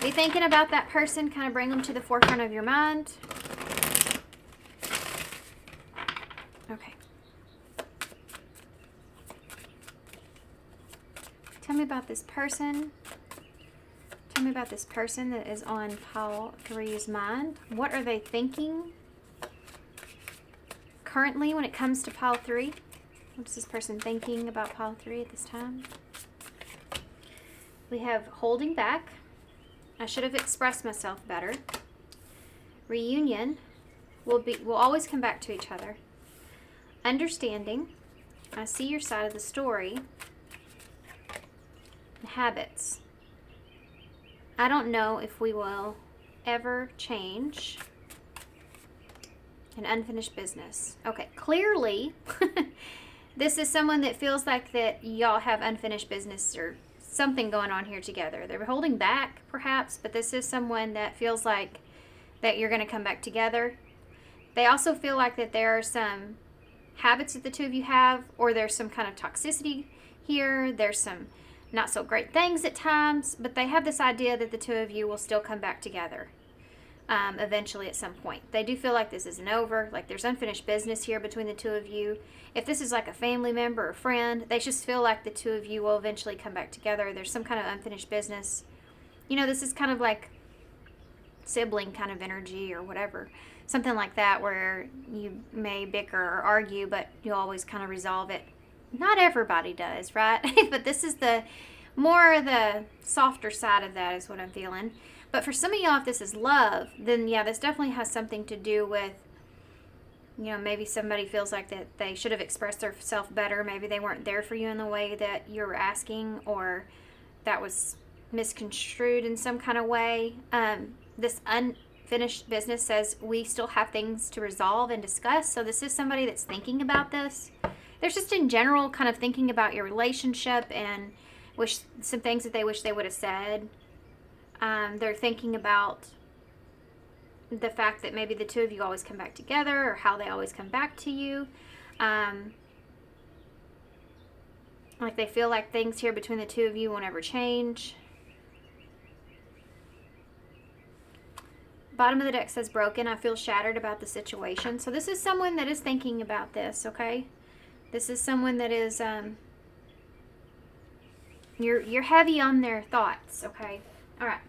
Be thinking about that person. Kind of bring them to the forefront of your mind. Okay. Tell me about this person. Tell me about this person that is on pile 3's mind. What are they thinking currently when it comes to pile 3? What's this person thinking about pile 3 at this time? We have holding back. I should have expressed myself better. Reunion. We'll always come back to each other. Understanding. I see your side of the story. Habits. I don't know if we will ever change. An unfinished business. Okay, clearly this is someone that feels like that y'all have unfinished business or something going on here together. They're holding back perhaps, but this is someone that feels like that you're going to come back together. They also feel like that there are some habits that the two of you have, or there's some kind of toxicity here. There's some not so great things at times, but they have this idea that the two of you will still come back together eventually at some point. They do feel like this isn't over, like there's unfinished business here between the two of you. If this is like a family member or friend, they just feel like the two of you will eventually come back together. There's some kind of unfinished business. You know, this is kind of like sibling kind of energy or whatever. Something like that, where you may bicker or argue, but you'll always kind of resolve it. Not everybody does, right? But this is the softer side of that is what I'm feeling. But for some of y'all, if this is love, then yeah, this definitely has something to do with, you know, maybe somebody feels like that they should have expressed themselves better. Maybe they weren't there for you in the way that you were asking, or that was misconstrued in some kind of way. This unfinished business says we still have things to resolve and discuss. So this is somebody that's thinking about this. There's just in general kind of thinking about your relationship and some things that they wish they would have said. They're thinking about the fact that maybe the two of you always come back together, or how they always come back to you. Like they feel like things here between the two of you won't ever change. Bottom of the deck says broken. I feel shattered about the situation. So this is someone that is thinking about this, okay? This is someone that is, you're heavy on their thoughts, okay? All right.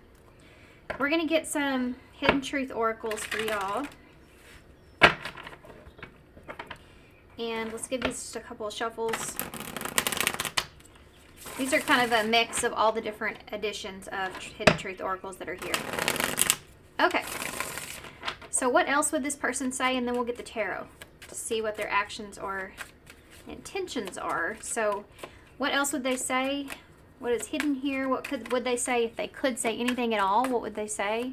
We're going to get some Hidden Truth oracles for y'all. And let's give these just a couple of shuffles. These are kind of a mix of all the different editions of Hidden Truth oracles that are here. Okay. So what else would this person say? And then we'll get the tarot to see what their actions or intentions are. So what else would they say? What is hidden here? What would they say if they could say anything at all? What would they say?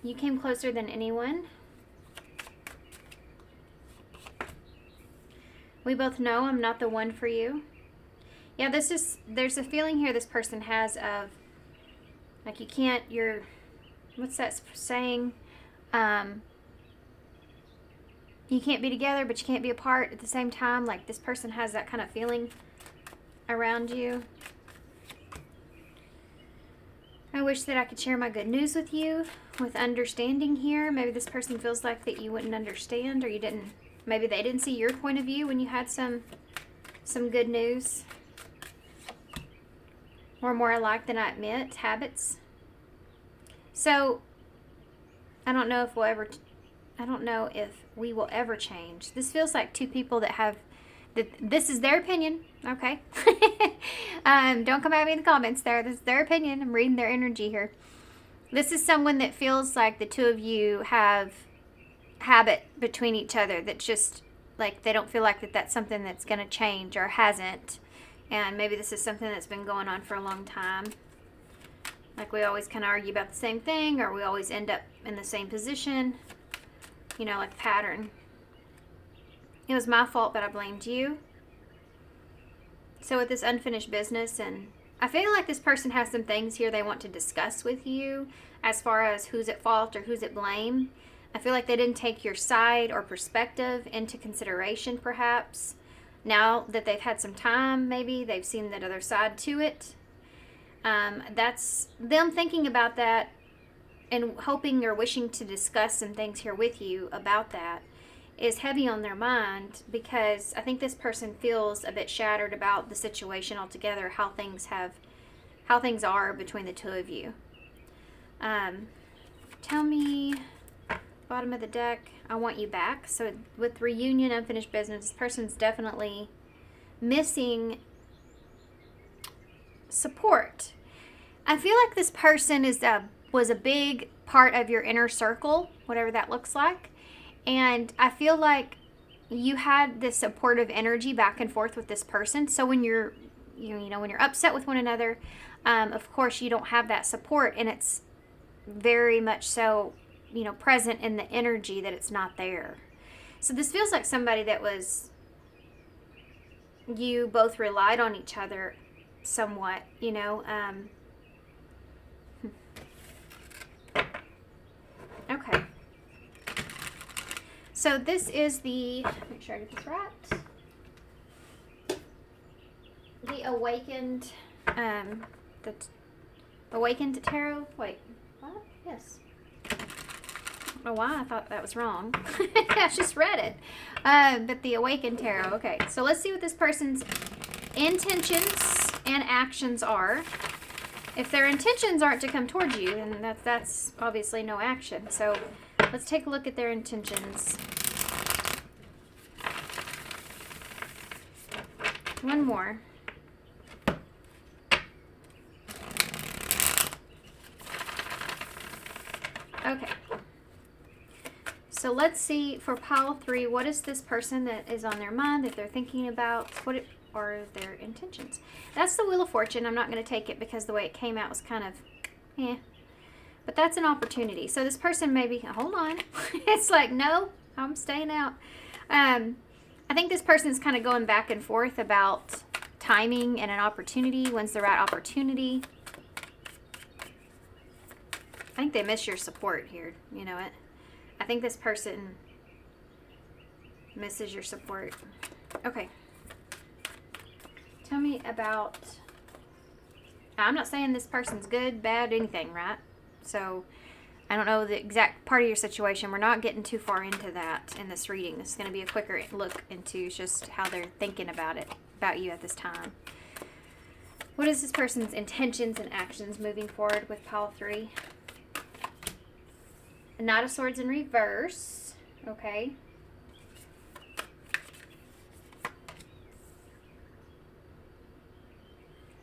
You came closer than anyone. We both know I'm not the one for you. Yeah, there's a feeling here this person has of, like you can't, what's that saying? You can't be together, but you can't be apart at the same time. Like this person has that kind of feeling around you. I wish that I could share my good news with you with understanding here. Maybe this person feels like that you wouldn't understand, or you didn't, maybe they didn't see your point of view when you had some good news. We're more alike than I admit. Habits. So I don't know if we will ever change. This feels like two people that have, this is their opinion, okay? Don't come at me in the comments there. This is their opinion. I'm reading their energy here. This is someone that feels like the two of you have habit between each other that just, like, they don't feel like that's something that's going to change or hasn't. And maybe this is something that's been going on for a long time. Like we always kind of argue about the same thing, or we always end up in the same position. You know, like a pattern. It was my fault, but I blamed you. So with this unfinished business, and I feel like this person has some things here they want to discuss with you as far as who's at fault or who's at blame. I feel like they didn't take your side or perspective into consideration, perhaps. Now that they've had some time, maybe they've seen that other side to it. That's them thinking about that and hoping or wishing to discuss some things here with you about that is heavy on their mind, because I think this person feels a bit shattered about the situation altogether, how things are between the two of you. Tell me, bottom of the deck, I want you back. So with reunion, unfinished business, this person's definitely missing support. I feel like this person was a big part of your inner circle, whatever that looks like. And I feel like you had this supportive energy back and forth with this person. So when you're when you're upset with one another, of course you don't have that support, and it's very much so, present in the energy that it's not there. So this feels like somebody that you both relied on each other somewhat, Okay. So this is make sure I get this right. The Awakened, the Awakened Tarot. Wait, what? Yes. I don't know why I thought that was wrong. I just read it. But the Awakened Tarot. Okay, so let's see what this person's intentions and actions are. If their intentions aren't to come towards you, then that's obviously no action. So let's take a look at their intentions. One more. Okay. So let's see for pile 3, what is this person that is on their mind that they're thinking about? What are their intentions? That's the Wheel of Fortune. I'm not going to take it because the way it came out was kind of, But that's an opportunity. So this person maybe, hold on. It's like, no, I'm staying out. I think this person is kind of going back and forth about timing and an opportunity. When's the right opportunity? I think they miss your support here. You know it. I think this person misses your support. Okay. Tell me about, I'm not saying this person's good, bad, anything, right? So I don't know the exact part of your situation. We're not getting too far into that in this reading. This is going to be a quicker look into just how they're thinking about it, about you at this time. What is this person's intentions and actions moving forward with pile 3? A Knight of Swords in reverse. Okay.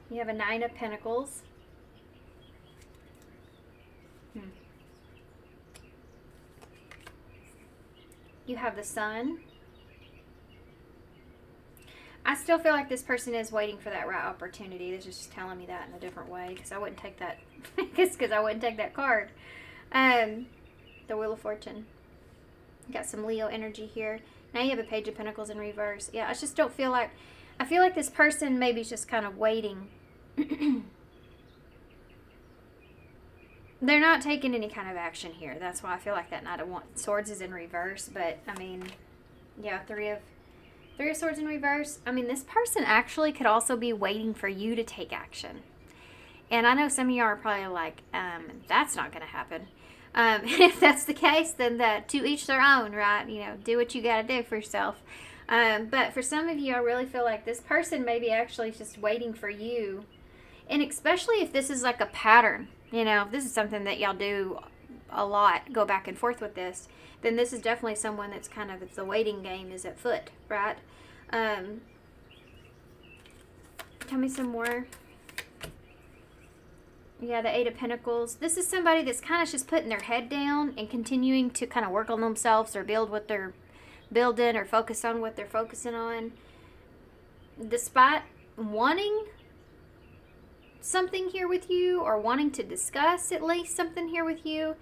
You have a Nine of Pentacles. You have the Sun. I still feel like this person is waiting for that right opportunity. This is just telling me that in a different way, because I wouldn't take that. Because I wouldn't take that card. The Wheel of Fortune. You got some Leo energy here. Now you have a Page of Pentacles in reverse. Yeah, I just don't feel like. I feel like this person maybe is just kind of waiting. They're not taking any kind of action here. That's why I feel like that Knight of Swords is in reverse. But, I mean, yeah, Three of Swords in reverse. I mean, this person actually could also be waiting for you to take action. And I know some of you are probably like, that's not going to happen. If that's the case, then to each their own, right? You know, do what you got to do for yourself. But for some of you, I really feel like this person may be actually just waiting for you. And especially if this is like a pattern. You know, if this is something that y'all do a lot, go back and forth with this, then this is definitely someone that's kind of, if the waiting game is at foot, right? Tell me some more. Yeah, the Eight of Pentacles. This is somebody that's kind of just putting their head down and continuing to kind of work on themselves or build what they're building or focus on what they're focusing on. Despite wanting something here with you or wanting to discuss at least something here with you,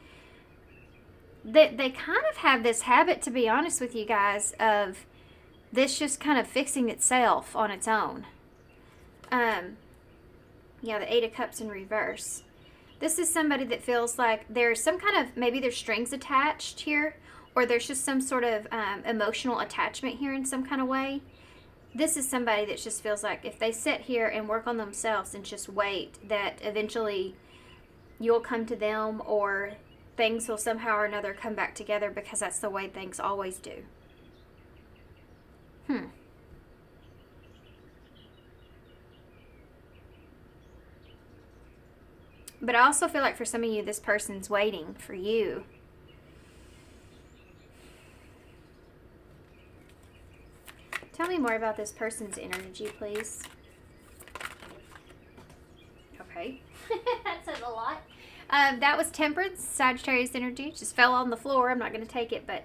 they kind of have this habit, to be honest with you guys, of this just kind of fixing itself on its own. Yeah, the Eight of Cups in reverse. This is somebody that feels like there's some kind of, maybe there's strings attached here, or there's just some sort of emotional attachment here in some kind of way. This is somebody that just feels like if they sit here and work on themselves and just wait, that eventually you'll come to them or things will somehow or another come back together, because that's the way things always do. But I also feel like for some of you, this person's waiting for you. Tell me more about this person's energy, please. Okay. That says a lot. That was Temperance, Sagittarius energy. Just fell on the floor. I'm not going to take it, but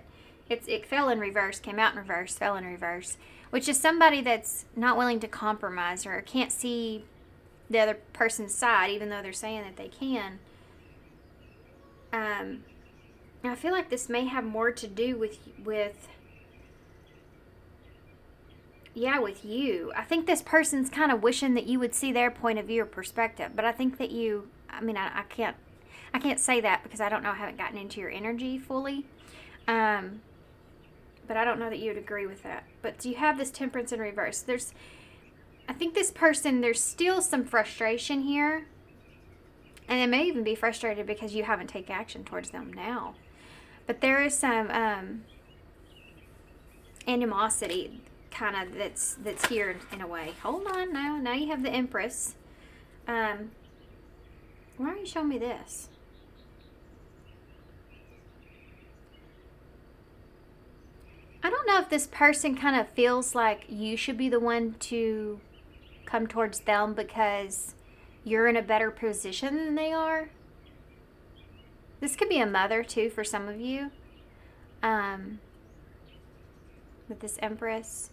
it fell in reverse, came out in reverse, fell in reverse. Which is somebody that's not willing to compromise or can't see the other person's side, even though they're saying that they can. I feel like this may have more to do with you. I think this person's kind of wishing that you would see their point of view or perspective. But I think that you, I mean, I can't say that because I don't know, I haven't gotten into your energy fully. But I don't know that you would agree with that. But you have this Temperance in reverse. I think this person, there's still some frustration here. And they may even be frustrated because you haven't taken action towards them now. But there is some animosity kind of that's here in a way. Hold on now. Now you have the Empress. Why are you showing me this? I don't know if this person kind of feels like you should be the one to come towards them because you're in a better position than they are. This could be a mother too for some of you. With this Empress.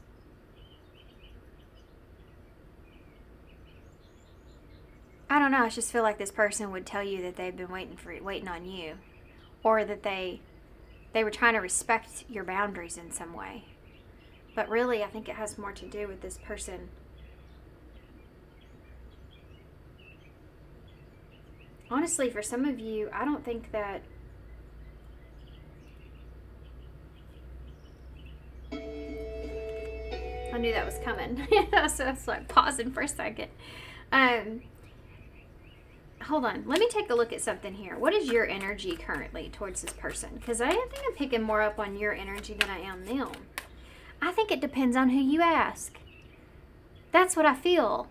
I don't know. I just feel like this person would tell you that they've been waiting on you, or that they were trying to respect your boundaries in some way. But really, I think it has more to do with this person. Honestly, for some of you, I don't think that I knew that was coming. So I was like pausing for a second. Hold on. Let me take a look at something here. What is your energy currently towards this person? Because I think I'm picking more up on your energy than I am them. I think it depends on who you ask. That's what I feel.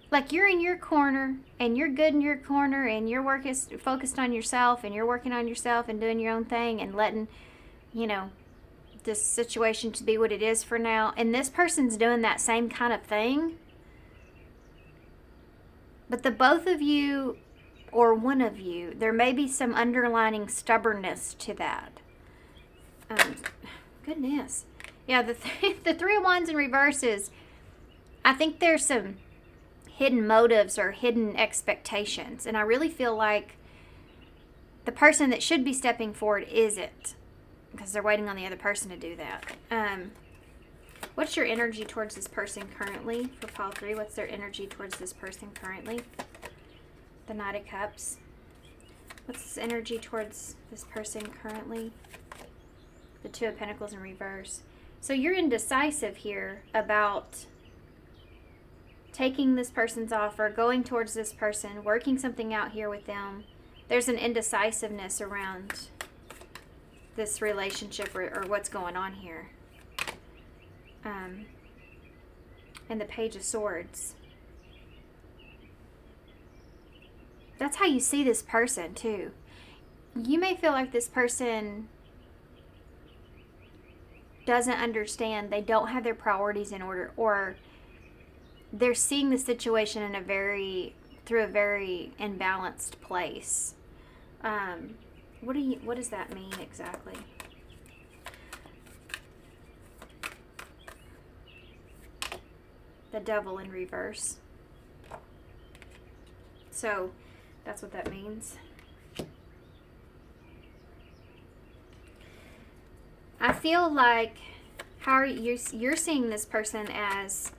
Like you're in your corner and you're good in your corner and your work is focused on yourself and you're working on yourself and doing your own thing and letting, this situation to be what it is for now. And this person's doing that same kind of thing. But the both of you or one of you, there may be some underlining stubbornness to that. Goodness. Yeah, the Three of Wands in reverse is, I think there's some hidden motives or hidden expectations. And I really feel like the person that should be stepping forward isn't, because they're waiting on the other person to do that. What's your energy towards this person currently? For pile 3, what's their energy towards this person currently? The Knight of Cups. What's this energy towards this person currently? The Two of Pentacles in reverse. So you're indecisive here about taking this person's offer, going towards this person, working something out here with them. There's an indecisiveness around this relationship or what's going on here. And the Page of Swords. That's how you see this person too. You may feel like this person doesn't understand, they don't have their priorities in order, or they're seeing the situation in through a very imbalanced place. What does that mean exactly? The Devil in reverse. So that's what that means. I feel like you're seeing this person as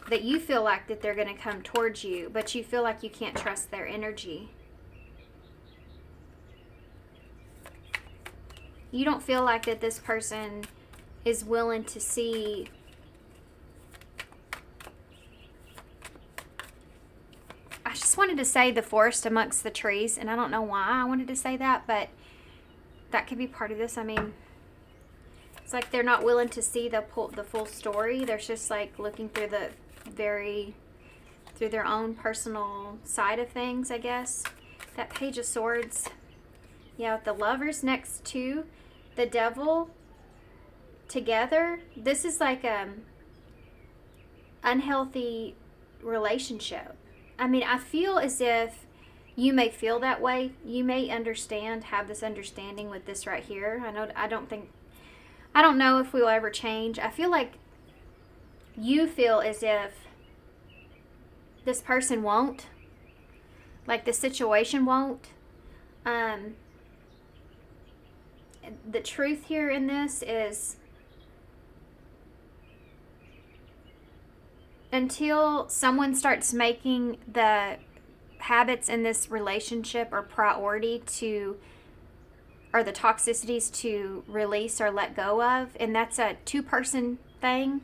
that you feel like that they're going to come towards you, but you feel like you can't trust their energy. You don't feel like that this person is willing to see I just wanted to say the forest amongst the trees, and I don't know why I wanted to say that, but that could be part of this. I mean, it's like they're not willing to see the full story. They're just like looking through through their own personal side of things, I guess. That Page of Swords. Yeah, with the Lovers next to the Devil together. This is like unhealthy relationship. I mean, I feel as if you may feel that way. You may have this understanding with this right here. I don't know if we'll ever change. I feel like you feel as if this person won't. Like the situation won't. The truth here in this is until someone starts making the habits in this relationship or priority or the toxicities to release or let go of, and that's a two-person thing.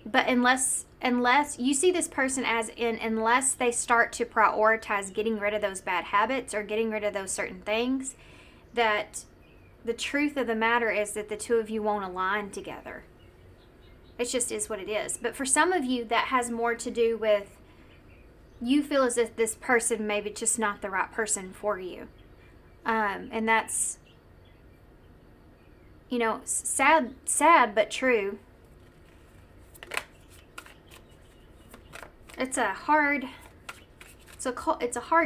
But unless you see this person unless they start to prioritize getting rid of those bad habits or getting rid of those certain things, that the truth of the matter is that the two of you won't align together. It just is what it is. But for some of you, that has more to do with you feel as if this person maybe just not the right person for you. And that's, sad but true. It's a hard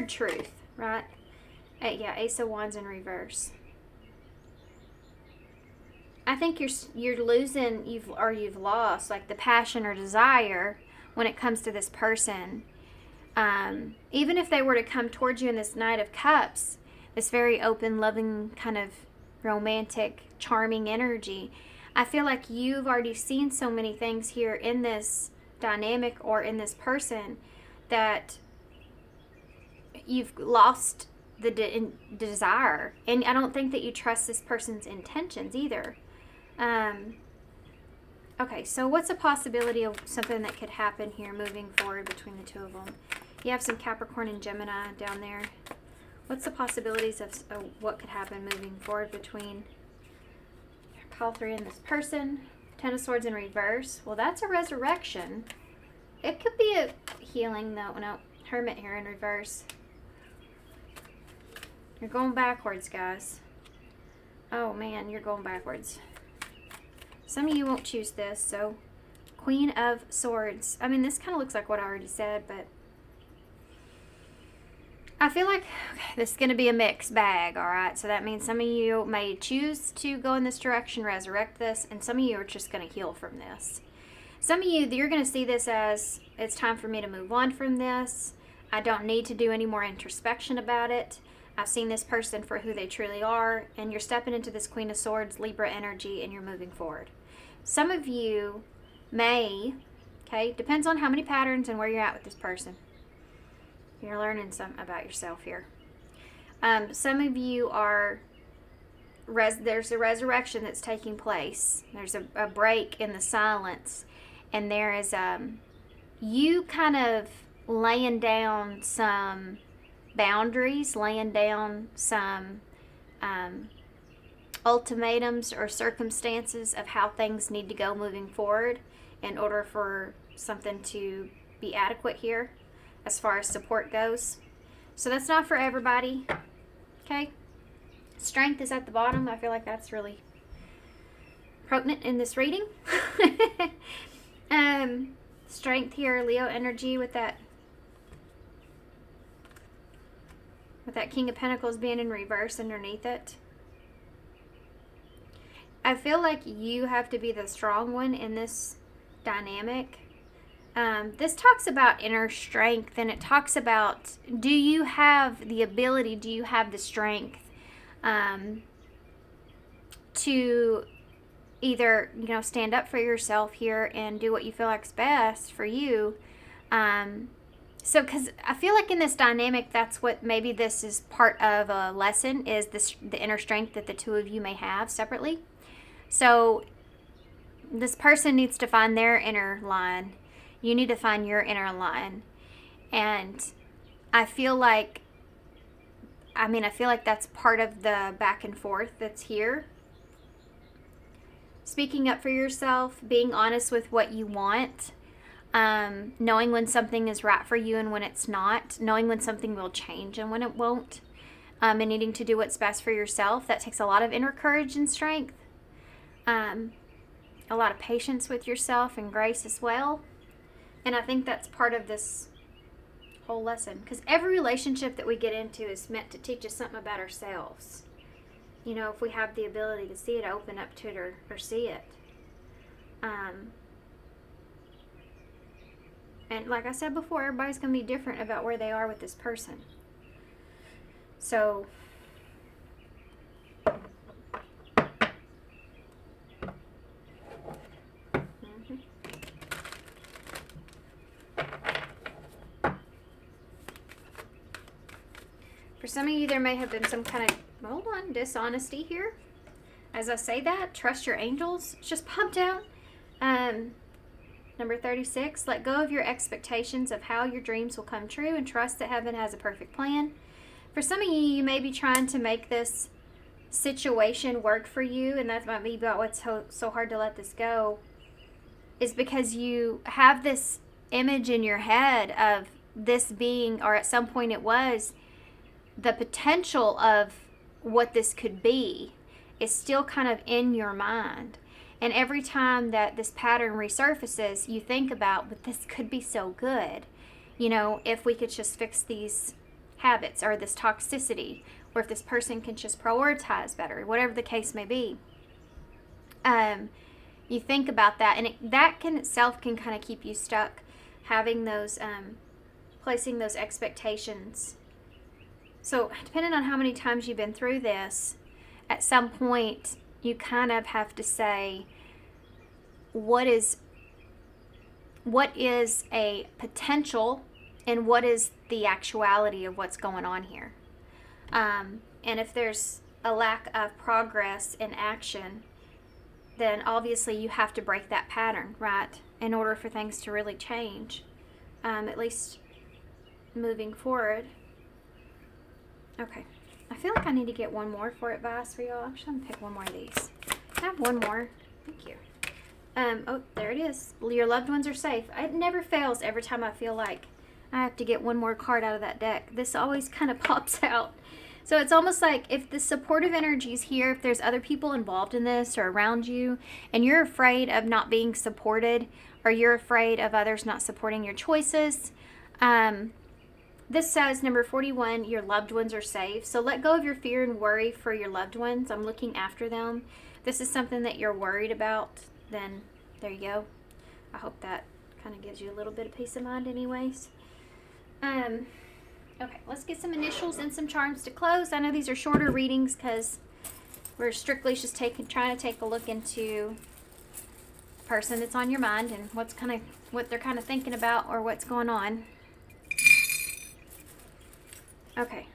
truth, right? Yeah, Ace of Wands in reverse. I think you're losing, you've lost like the passion or desire when it comes to this person. Even if they were to come towards you in this Knight of Cups, this very open, loving, kind of romantic, charming energy, I feel like you've already seen so many things here in this dynamic or in this person that you've lost the desire. And I don't think that you trust this person's intentions either. Okay, so what's a possibility of something that could happen here moving forward between the two of them? You have some Capricorn and Gemini down there. What's the possibilities of what could happen moving forward between Pile 3 and this person? Ten of Swords in reverse. Well, that's a resurrection. It could be a healing, though. No, Hermit here in reverse. You're going backwards, guys. Oh, man, you're going backwards. Some of you won't choose this, so Queen of Swords. I mean, this kind of looks like what I already said, but I feel like this is going to be a mixed bag, all right? So that means some of you may choose to go in this direction, resurrect this, and some of you are just going to heal from this. Some of you, you're going to see this as, it's time for me to move on from this. I don't need to do any more introspection about it. I've seen this person for who they truly are, and you're stepping into this Queen of Swords, Libra energy, and you're moving forward. Some of you may, okay, depends on how many patterns and where you're at with this person. You're learning some about yourself here. Some of you are, there's a resurrection that's taking place. There's a break in the silence, and there is you kind of laying down some boundaries, laying down some ultimatums or circumstances of how things need to go moving forward in order for something to be adequate here as far as support goes. So that's not for everybody, okay? Strength is at the bottom. I feel like that's really potent in this reading. Strength here, Leo energy with that King of Pentacles being in reverse underneath it. I feel like you have to be the strong one in this dynamic. This talks about inner strength, and it talks about, do you have the ability, do you have the strength to either, stand up for yourself here and do what you feel like is best for you. So, because I feel like in this dynamic, that's what maybe this is part of a lesson, is the inner strength that the two of you may have separately. So, this person needs to find their inner line. You need to find your inner line. And I feel like that's part of the back and forth that's here. Speaking up for yourself, being honest with what you want, knowing when something is right for you and when it's not, knowing when something will change and when it won't, and needing to do what's best for yourself. That takes a lot of inner courage and strength, a lot of patience with yourself and grace as well. And I think that's part of this whole lesson, because every relationship that we get into is meant to teach us something about ourselves. If we have the ability to see it, open up to it, or see it. And like I said before, everybody's going to be different about where they are with this person. So, for some of you, there may have been some kind of, dishonesty here. As I say that, trust your angels. It's just pumped out. Number 36, let go of your expectations of how your dreams will come true and trust that heaven has a perfect plan. For some of you, you may be trying to make this situation work for you, and that might be about what's so hard to let this go, is because you have this image in your head of this being, or at some point it was, the potential of what this could be is still kind of in your mind. And every time that this pattern resurfaces, you think about, but this could be so good. If we could just fix these habits or this toxicity, or if this person can just prioritize better, whatever the case may be. You think about that, and that can itself can kind of keep you stuck, having those, placing those expectations. So depending on how many times you've been through this, at some point you kind of have to say, what is a potential and what is the actuality of what's going on here? And if there's a lack of progress in action, then obviously you have to break that pattern, right? In order for things to really change, at least moving forward. Okay, I feel like I need to get one more for advice for y'all. I'm just gonna pick one more of these. I have one more. Thank you. Oh, there it is. Your loved ones are safe. It never fails every time I feel like I have to get one more card out of that deck. This always kind of pops out. So it's almost like if the supportive energy is here, if there's other people involved in this or around you, and you're afraid of not being supported, or you're afraid of others not supporting your choices, this says, number 41, your loved ones are safe. So let go of your fear and worry for your loved ones. I'm looking after them. This is something that you're worried about, then there you go. I hope that kind of gives you a little bit of peace of mind anyways. Okay, let's get some initials and some charms to close. I know these are shorter readings because we're strictly just trying to take a look into the person that's on your mind and what they're kind of thinking about or what's going on. Okay,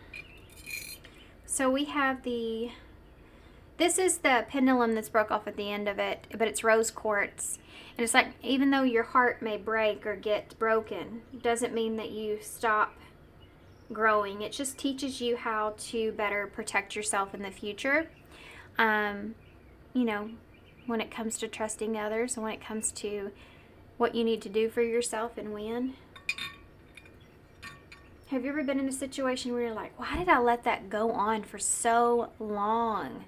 so we have this is the pendulum that's broke off at the end of it, but it's rose quartz. And it's like, even though your heart may break or get broken, it doesn't mean that you stop growing. It just teaches you how to better protect yourself in the future. You know, when it comes to trusting others and when it comes to what you need to do for yourself and when. Have you ever been in a situation where you're like, why did I let that go on for so long?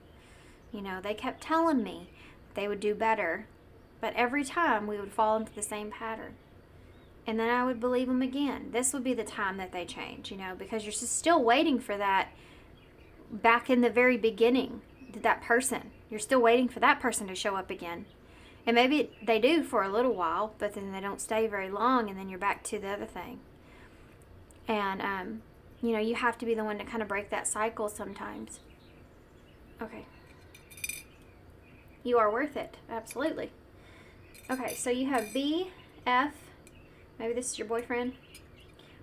You know, they kept telling me they would do better, but every time we would fall into the same pattern. And then I would believe them again. This would be the time that they change, you know, because you're still waiting for that back in the very beginning, that person. You're still waiting for that person to show up again. And maybe they do for a little while, but then they don't stay very long, and then you're back to the other thing. And, you know, you have to be the one to kind of break that cycle sometimes. Okay. You are worth it. Absolutely. Okay, so you have B, F. Maybe this is your boyfriend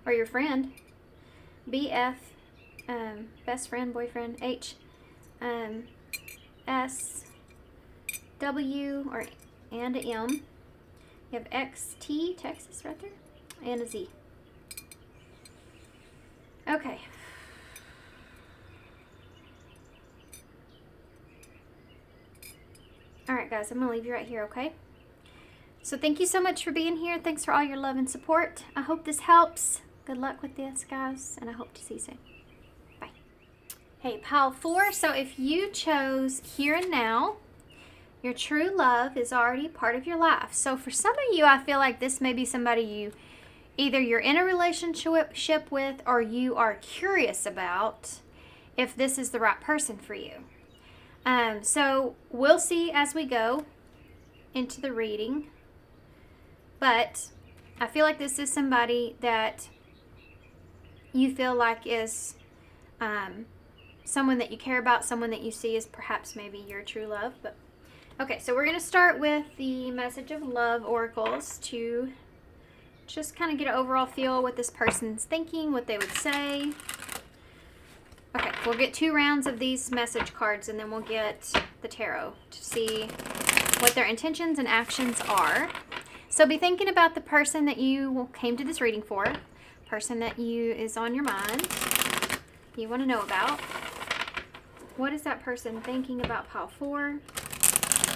or your friend. BF, best friend, boyfriend. H, S, W, and a M. You have XT, Texas, right there, and a Z. Okay. All right, guys, I'm going to leave you right here, okay? So thank you so much for being here. Thanks for all your love and support. I hope this helps. Good luck with this, guys, and I hope to see you soon. Bye. Hey, Pile 4. So if you chose here and now, your true love is already part of your life. So for some of you, I feel like this may be somebody either you're in a relationship with or you are curious about if this is the right person for you. So we'll see as we go into the reading. But I feel like this is somebody that you feel like is someone that you care about, someone that you see as perhaps maybe your true love. But okay, so we're going to start with the message of love oracles to just kind of get an overall feel what this person's thinking, what they would say. Okay, we'll get 2 rounds of these message cards and then we'll get the tarot to see what their intentions and actions are. So be thinking about the person that you came to this reading for, person that is on your mind, you want to know about. What is that person thinking about Pile 4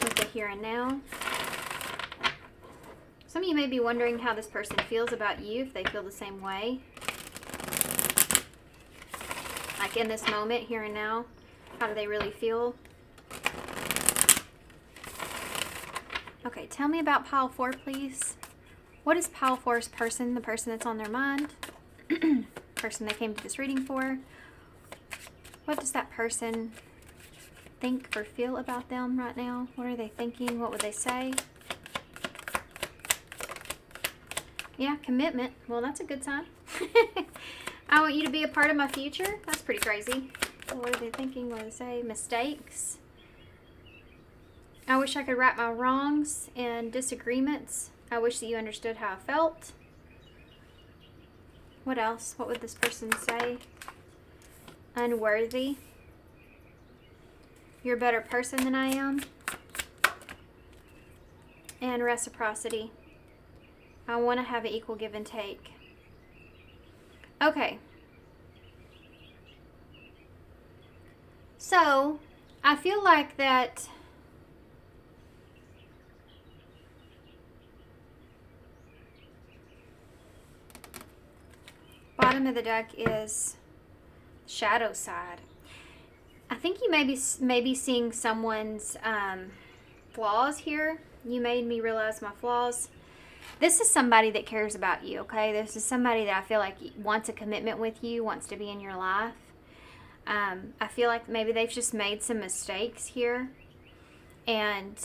with the here and now? Some of you may be wondering how this person feels about you, if they feel the same way. Like in this moment, here and now, how do they really feel? Okay, tell me about Pile 4, please. What is Pile 4's person, the person that's on their mind? Person they came to this reading for. What does that person think or feel about them right now? What are they thinking? What would they say? Yeah, commitment. Well, that's a good sign. I want you to be a part of my future. That's pretty crazy. What are they thinking? What do they say? Mistakes. I wish I could right my wrongs and disagreements. I wish that you understood how I felt. What else? What would this person say? Unworthy. You're a better person than I am. and reciprocity. I want to have an equal give and take. Okay. So, I feel like that bottom of the deck is shadow side. I think you may be seeing someone's flaws here. You made me realize my flaws. This is somebody that cares about you, okay? This is somebody that I feel like wants a commitment with you, wants to be in your life. I feel like maybe they've just made some mistakes here. And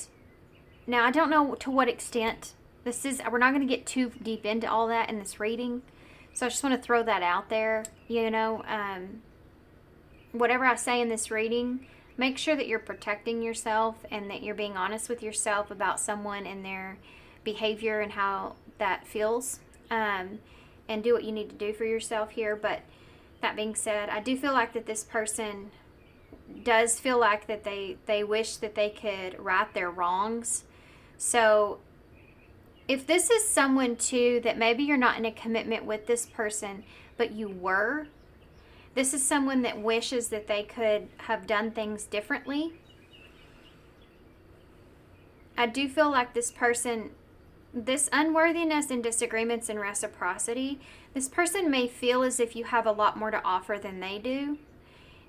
now I don't know to what extent this is. We're not going to get too deep into all that in this reading. So I just want to throw that out there, you know. Whatever I say in this reading, make sure that you're protecting yourself and that you're being honest with yourself about someone and their behavior and how that feels, and do what you need to do for yourself here. But that being said, I do feel like that this person does feel like that they wish that they could right their wrongs. So if this is someone too that maybe you're not in a commitment with this person, but you were, this is someone that wishes that they could have done things differently. I do feel like this person, this unworthiness and disagreements and reciprocity, this person may feel as if you have a lot more to offer than they do.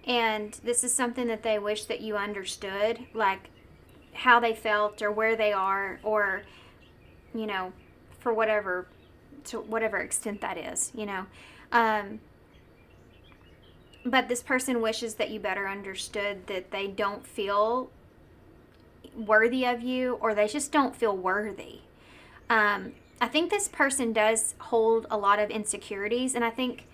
And this is something that they wish that you understood, like how they felt or where they are, or, you know, for whatever, to whatever extent that is, you know. But this person wishes that you better understood that they don't feel worthy of you, or they just don't feel worthy. I think this person does hold a lot of insecurities, and I think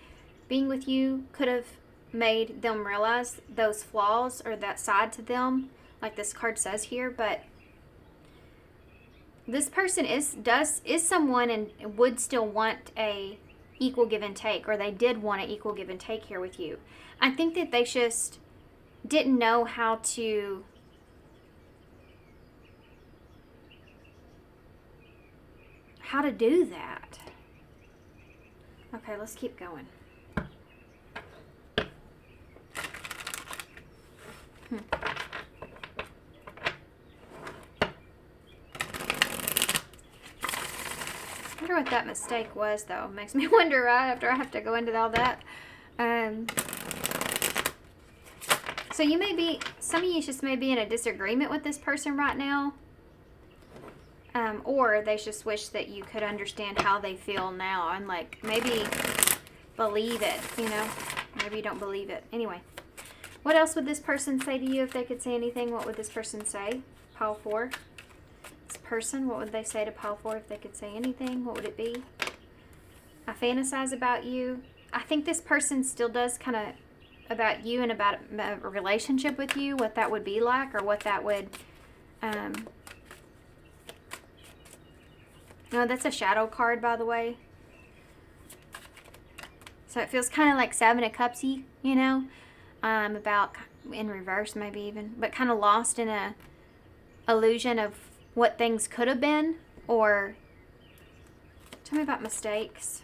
being with you could have made them realize those flaws or that side to them, like this card says here. But this person is someone and would still want a equal give and take, or they did want an equal give and take here with you. I think that they just didn't know how to do that. Okay, let's keep going. I wonder what that mistake was, though. Makes me wonder, right, after I have to go into all that. So you may be, some of you just may be in a disagreement with this person right now. Or they just wish that you could understand how they feel now and, like, maybe believe it, you know. Maybe you don't believe it. Anyway, what else would this person say to you if they could say anything? What would this person say? Pile 4. This person, what would they say to Pile 4 if they could say anything? What would it be? I fantasize about you. I think this person still does kind of about you and about a relationship with you, what that would be like, or what that would... No, that's a shadow card, by the way. So it feels kind of like 7 of Cups-y, you know? About, in reverse maybe even. But kind of lost in a illusion of what things could have been. Or, tell me about mistakes.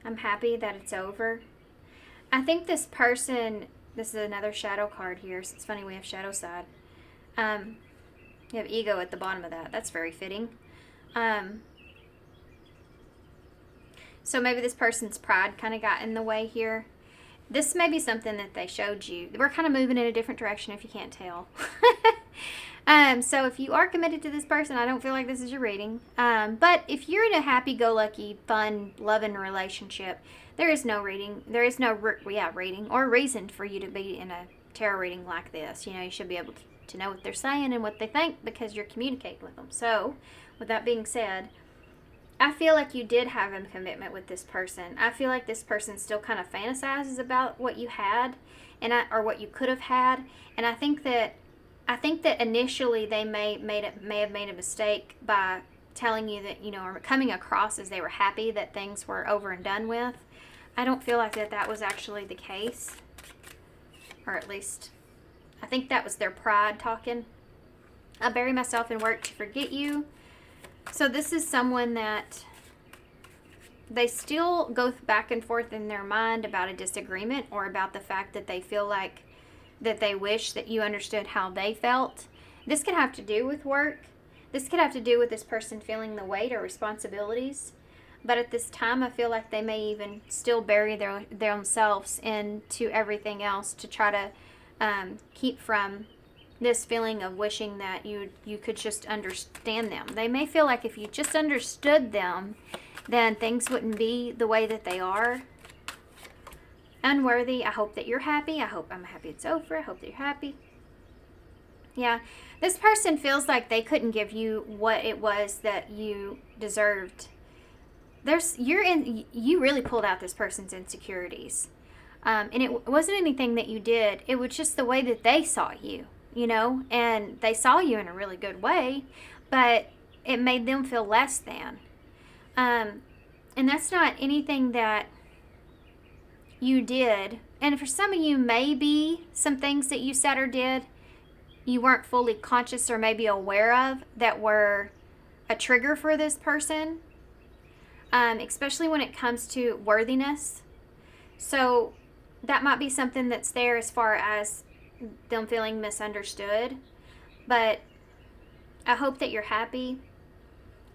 I'm happy that it's over. I think this person, this is another shadow card here. So it's funny we have shadow side. You have ego at the bottom of that. That's very fitting. So maybe this person's pride kind of got in the way here. This may be something that they showed you. We're kind of moving in a different direction if you can't tell. So if you are committed to this person, I don't feel like this is your reading. But if you're in a happy-go-lucky, fun, loving relationship, there is no reading. There is no reading or reason for you to be in a tarot reading like this. You know, you should be able to know what they're saying and what they think because you're communicating with them. So, with that being said, I feel like you did have a commitment with this person. I feel like this person still kind of fantasizes about what you had, or what you could have had. And I think that initially they may have made a mistake by telling you that, you know, or coming across as they were happy that things were over and done with. I don't feel like that was actually the case, or at least I think that was their pride talking. I bury myself in work to forget you. So this is someone that they still go back and forth in their mind about a disagreement or about the fact that they feel like that they wish that you understood how they felt. This could have to do with work. This could have to do with this person feeling the weight or responsibilities. But at this time, I feel like they may even still bury themselves into everything else to try to keep from this feeling of wishing that you could just understand them. They may feel like if you just understood them, then things wouldn't be the way that they are. Unworthy. I hope that you're happy. I'm happy it's over. I hope that you're happy. Yeah, this person feels like they couldn't give you what it was that you deserved. You really pulled out this person's insecurities. And it wasn't anything that you did. It was just the way that they saw you, and they saw you in a really good way, but it made them feel less than. And that's not anything that you did. And for some of you, maybe some things that you said or did you weren't fully conscious or maybe aware of that were a trigger for this person, especially when it comes to worthiness. So that might be something that's there as far as them feeling misunderstood. But I hope that you're happy.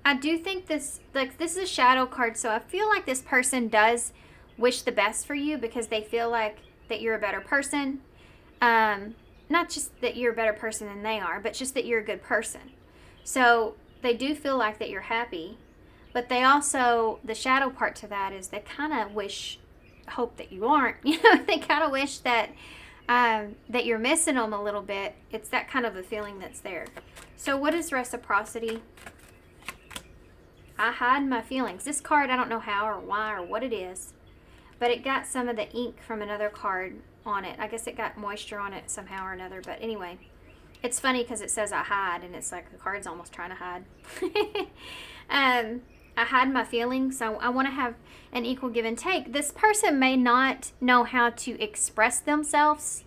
I do think this is a shadow card, so I feel like this person does wish the best for you because they feel like that you're a better person. Not just that you're a better person than they are, but just that you're a good person. So they do feel like that you're happy, but they also, the shadow part to that is they kind of hope that you aren't. They kind of wish that that you're missing them a little bit. It's that kind of a feeling that's there. So what is reciprocity? I hide my feelings. This card, I don't know how or why or what it is, but it got some of the ink from another card on it. I guess it got moisture on it somehow or another. But anyway, it's funny because it says I hide, and it's like the card's almost trying to hide. I hide my feelings. So I want to have an equal give and take. This person may not know how to express themselves.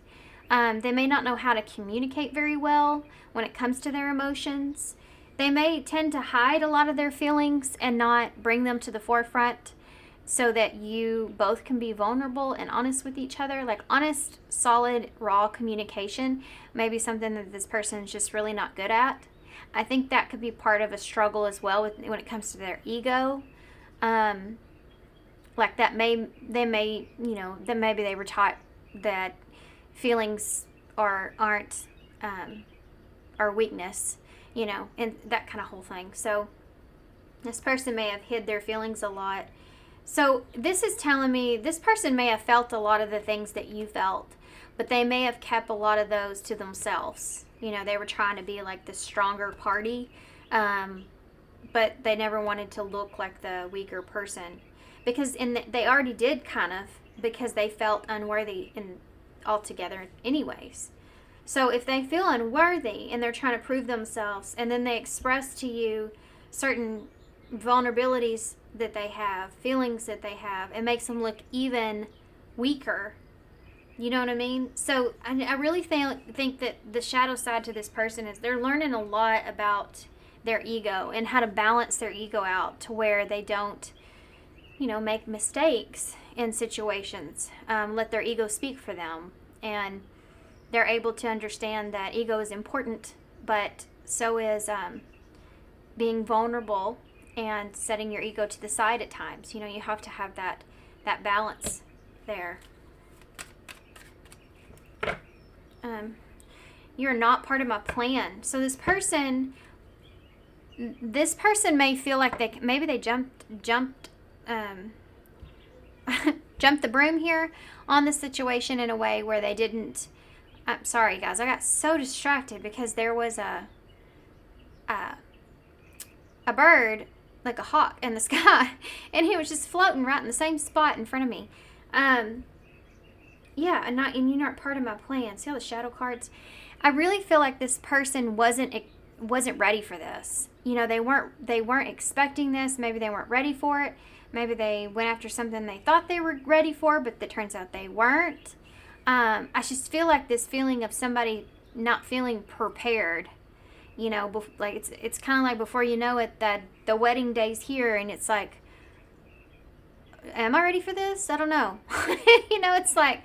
They may not know how to communicate very well when it comes to their emotions. They may tend to hide a lot of their feelings and not bring them to the forefront, so that you both can be vulnerable and honest with each other. Like honest, solid, raw communication may be something that this person is just really not good at. I think that could be part of a struggle as well when it comes to their ego. Like that maybe they were taught that feelings aren't weakness, and that kind of whole thing. So this person may have hid their feelings a lot. So this is telling me this person may have felt a lot of the things that you felt, but they may have kept a lot of those to themselves. They were trying to be like the stronger party, but they never wanted to look like the weaker person, because they already did kind of, because they felt unworthy altogether anyways. So if they feel unworthy and they're trying to prove themselves, and then they express to you certain vulnerabilities that they have, feelings that they have, it makes them look even weaker. You know what I mean? So I really think that the shadow side to this person is they're learning a lot about their ego and how to balance their ego out to where they don't, make mistakes in situations. Let their ego speak for them. And they're able to understand that ego is important, but so is being vulnerable and setting your ego to the side at times. You have to have that balance there. You're not part of my plan. So this person may feel like they jumped jumped the broom here on the situation in a way where they didn't. I'm sorry, guys. I got so distracted because there was a bird, like a hawk, in the sky, and he was just floating right in the same spot in front of me. Yeah, and you're not part of my plan. See all the shadow cards? I really feel like this person wasn't ready for this. They weren't expecting this. Maybe they weren't ready for it. Maybe they went after something they thought they were ready for, but it turns out they weren't. I just feel like this feeling of somebody not feeling prepared, You know, like it's kind of like before you know it, that the wedding day's here, and it's like, am I ready for this? I don't know. You know, it's like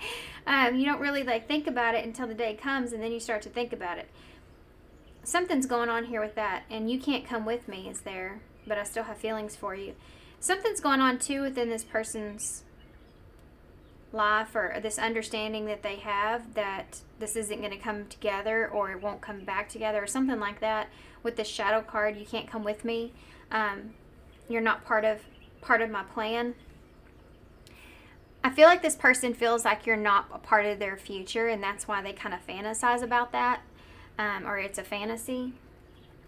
you don't really like think about it until the day comes, and then you start to think about it. Something's going on here with that, and you can't come with me is there, but I still have feelings for you. Something's going on too within this person's life, or this understanding that they have that this isn't going to come together, or it won't come back together, or something like that. With this shadow card, you can't come with me. You're not part of my plan. I feel like this person feels like you're not a part of their future, and that's why they kind of fantasize about that, or it's a fantasy,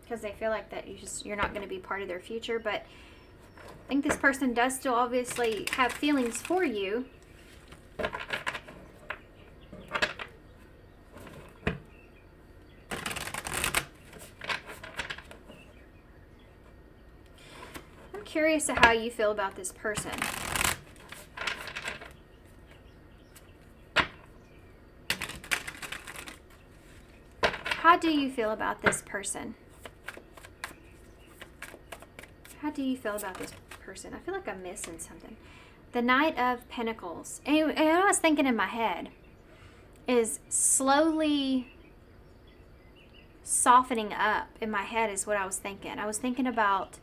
because they feel like that you're not going to be part of their future. But I think this person does still obviously have feelings for you. I'm curious to how you feel about this person. How do you feel about this person? How do you feel about this person? I feel like I'm missing something. The Knight of Pentacles. And what I was thinking in my head is slowly softening up in my head is what I was thinking. I was thinking about,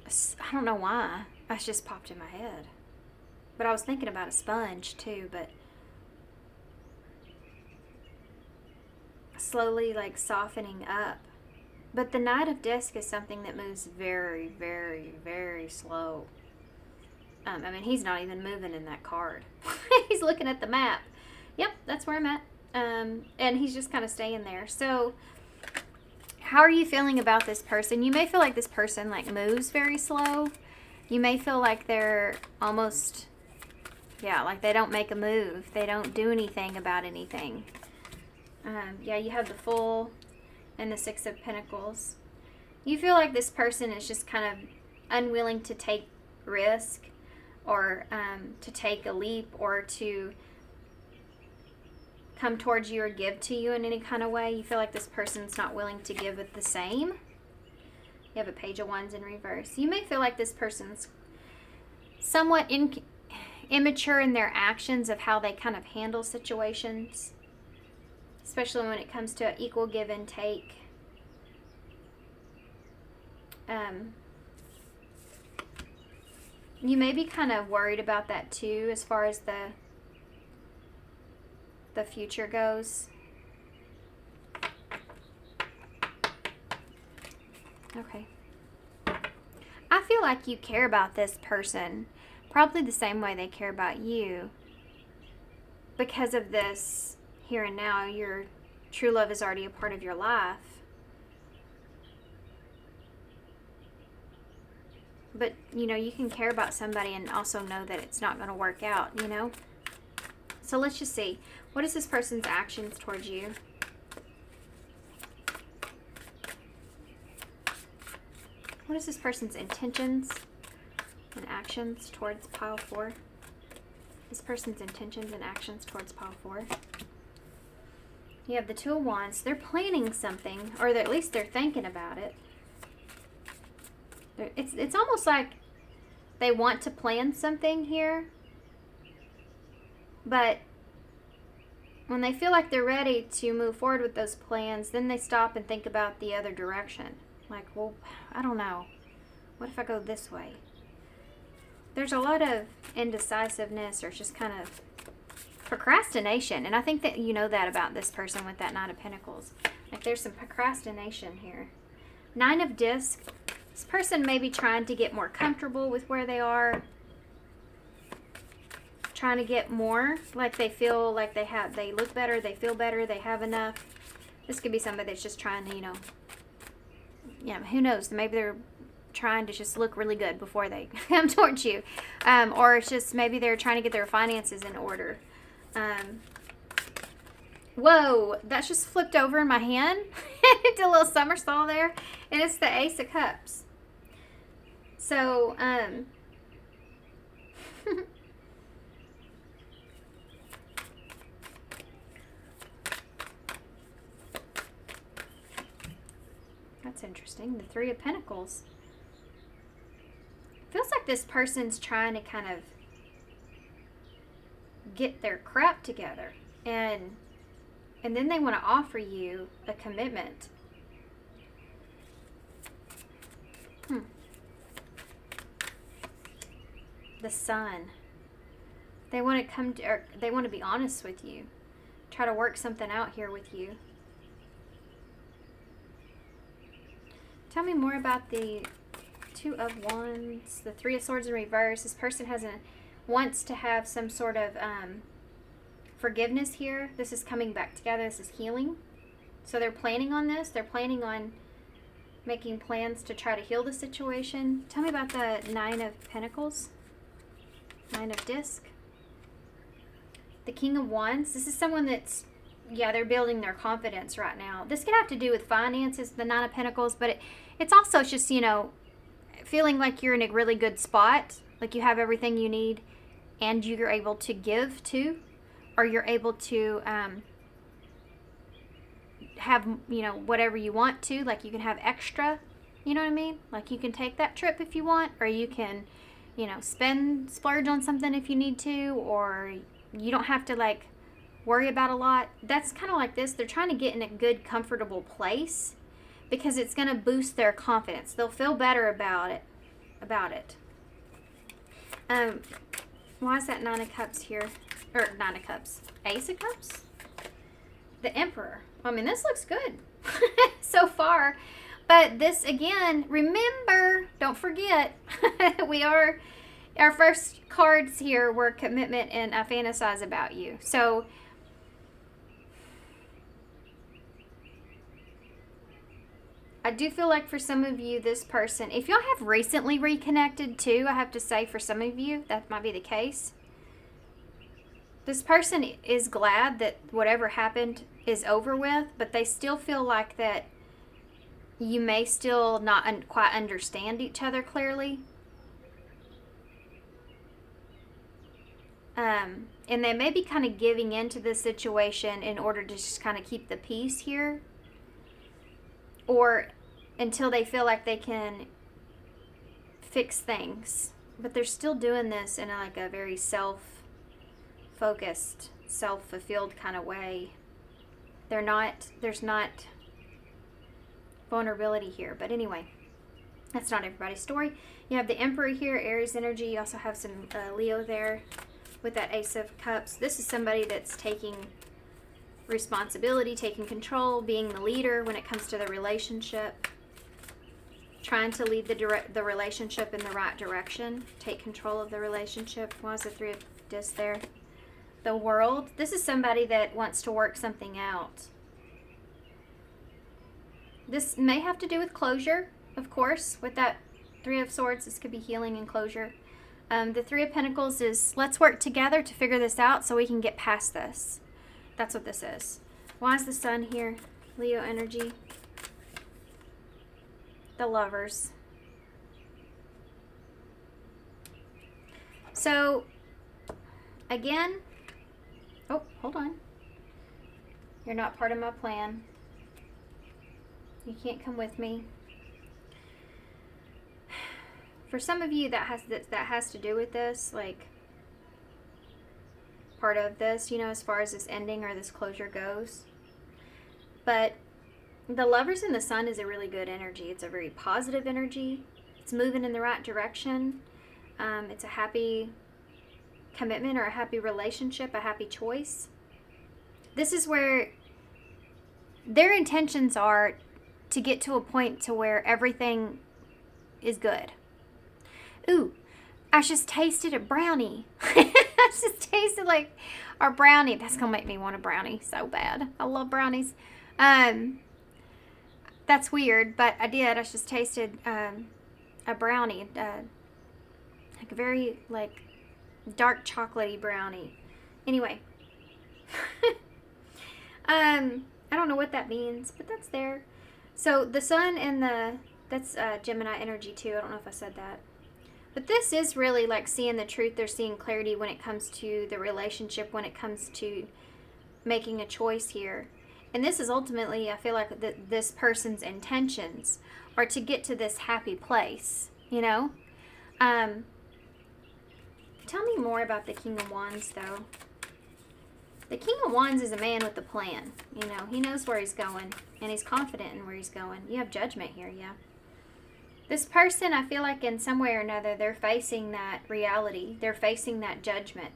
I don't know why, that just popped in my head. But I was thinking about a sponge too, but slowly like softening up. But the Knight of Disc is something that moves very, very, very slow. I mean, he's not even moving in that card. He's looking at the map. Yep, that's where I'm at. And he's just kind of staying there. So, how are you feeling about this person? You may feel like this person like moves very slow. You may feel like they're almost, yeah, like they don't make a move. They don't do anything about anything. Yeah, you have the Fool and the Six of Pentacles. You feel like this person is just kind of unwilling to take risk, or to take a leap, or to come towards you or give to you in any kind of way. You feel like this person's not willing to give it the same. You have a Page of Wands in reverse. You may feel like this person's somewhat immature in their actions of how they kind of handle situations, especially when it comes to equal give and take. You may be kind of worried about that too, as far as the future goes. Okay. I feel like you care about this person probably the same way they care about you. Because of this here and now, your true love is already a part of your life. But, you know, you can care about somebody and also know that it's not going to work out, you know? So let's just see. What is this person's actions towards you? What is this person's intentions and actions towards pile 4? This person's intentions and actions towards pile 4. You have the Two of Wands. They're planning something, or at least they're thinking about it. It's almost like they want to plan something here, but when they feel like they're ready to move forward with those plans, then they stop and think about the other direction. Like, well, I don't know. What if I go this way? There's a lot of indecisiveness, or just kind of procrastination. And I think that you know that about this person with that Nine of Pentacles. Like, there's some procrastination here. Nine of Discs. This person may be trying to get more comfortable with where they are. Trying to get more. Like they feel like they look better, they feel better, they have enough. This could be somebody that's just trying to, you know, who knows? Maybe they're trying to just look really good before they come towards you. Or it's just maybe they're trying to get their finances in order. Whoa, that's just flipped over in my hand. It did a little somersault there. And it's the Ace of Cups. So, that's interesting. The Three of Pentacles. Feels like this person's trying to kind of get their crap together, and then they want to offer you a commitment. The Sun. They want to come to, or they want to be honest with you. Try to work something out here with you. Tell me more about the Two of Wands, the Three of Swords in reverse. This person wants to have some sort of forgiveness here. This is coming back together. This is healing. So they're planning on this. They're planning on making plans to try to heal the situation. Tell me about the Nine of Pentacles. Nine of Disc. The King of Wands. This is someone that's, yeah, they're building their confidence right now. This could have to do with finances, the Nine of Pentacles, but it's also just, you know, feeling like you're in a really good spot, like you have everything you need and you're able to give to, or you're able to have, you know, whatever you want to, like you can have extra, you know what I mean? Like you can take that trip if you want, or you can, you know, splurge on something if you need to, or you don't have to like worry about a lot. That's kind of like this. They're trying to get in a good, comfortable place because it's going to boost their confidence. They'll feel better about it. Why is that Nine of Cups here? Or Nine of Cups. Ace of Cups? The Emperor. I mean, this looks good so far. But this, again, remember, don't forget, our first cards here were commitment and I fantasize about you. So, I do feel like for some of you, this person, if y'all have recently reconnected too, I have to say for some of you, that might be the case. This person is glad that whatever happened is over with, but they still feel like that you may still not quite understand each other clearly. And they may be kind of giving into the situation in order to just kind of keep the peace here. Or until they feel like they can fix things. But they're still doing this in like a very self-focused, self-fulfilled kind of way. There's not vulnerability here. But anyway, that's not everybody's story. You have the Emperor here, Aries energy. You also have some Leo there with that Ace of Cups. This is somebody that's taking responsibility, taking control, being the leader when it comes to the relationship, trying to lead the relationship in the right direction, take control of the relationship. Why is the Three of Discs there? The World. This is somebody that wants to work something out. This may have to do with closure, of course. With that Three of Swords, this could be healing and closure. The Three of Pentacles is let's work together to figure this out so we can get past this. That's what this is. Why is the Sun here? Leo energy. The Lovers. So, again, oh, hold on. You're not part of my plan. You can't come with me. For some of you, that has to do with this, like part of this, you know, as far as this ending or this closure goes. But the Lovers and the Sun is a really good energy. It's a very positive energy. It's moving in the right direction. It's a happy commitment or a happy relationship, a happy choice. This is where their intentions are to get to a point to where everything is good. Ooh, I just tasted a brownie. I just tasted like our brownie. That's going to make me want a brownie so bad. I love brownies. That's weird, but I did. I just tasted a brownie. Like a very like dark chocolatey brownie. Anyway. I don't know what that means, but that's there. So the Sun and that's Gemini energy too. I don't know if I said that. But this is really like seeing the truth. They're seeing clarity when it comes to the relationship, when it comes to making a choice here. And this is ultimately, I feel like, this person's intentions are to get to this happy place, you know? Tell me more about the King of Wands, though. The King of Wands is a man with a plan. You know, he knows where he's going, and he's confident in where he's going. You have judgment here, yeah. This person, I feel like in some way or another, they're facing that reality. They're facing that judgment.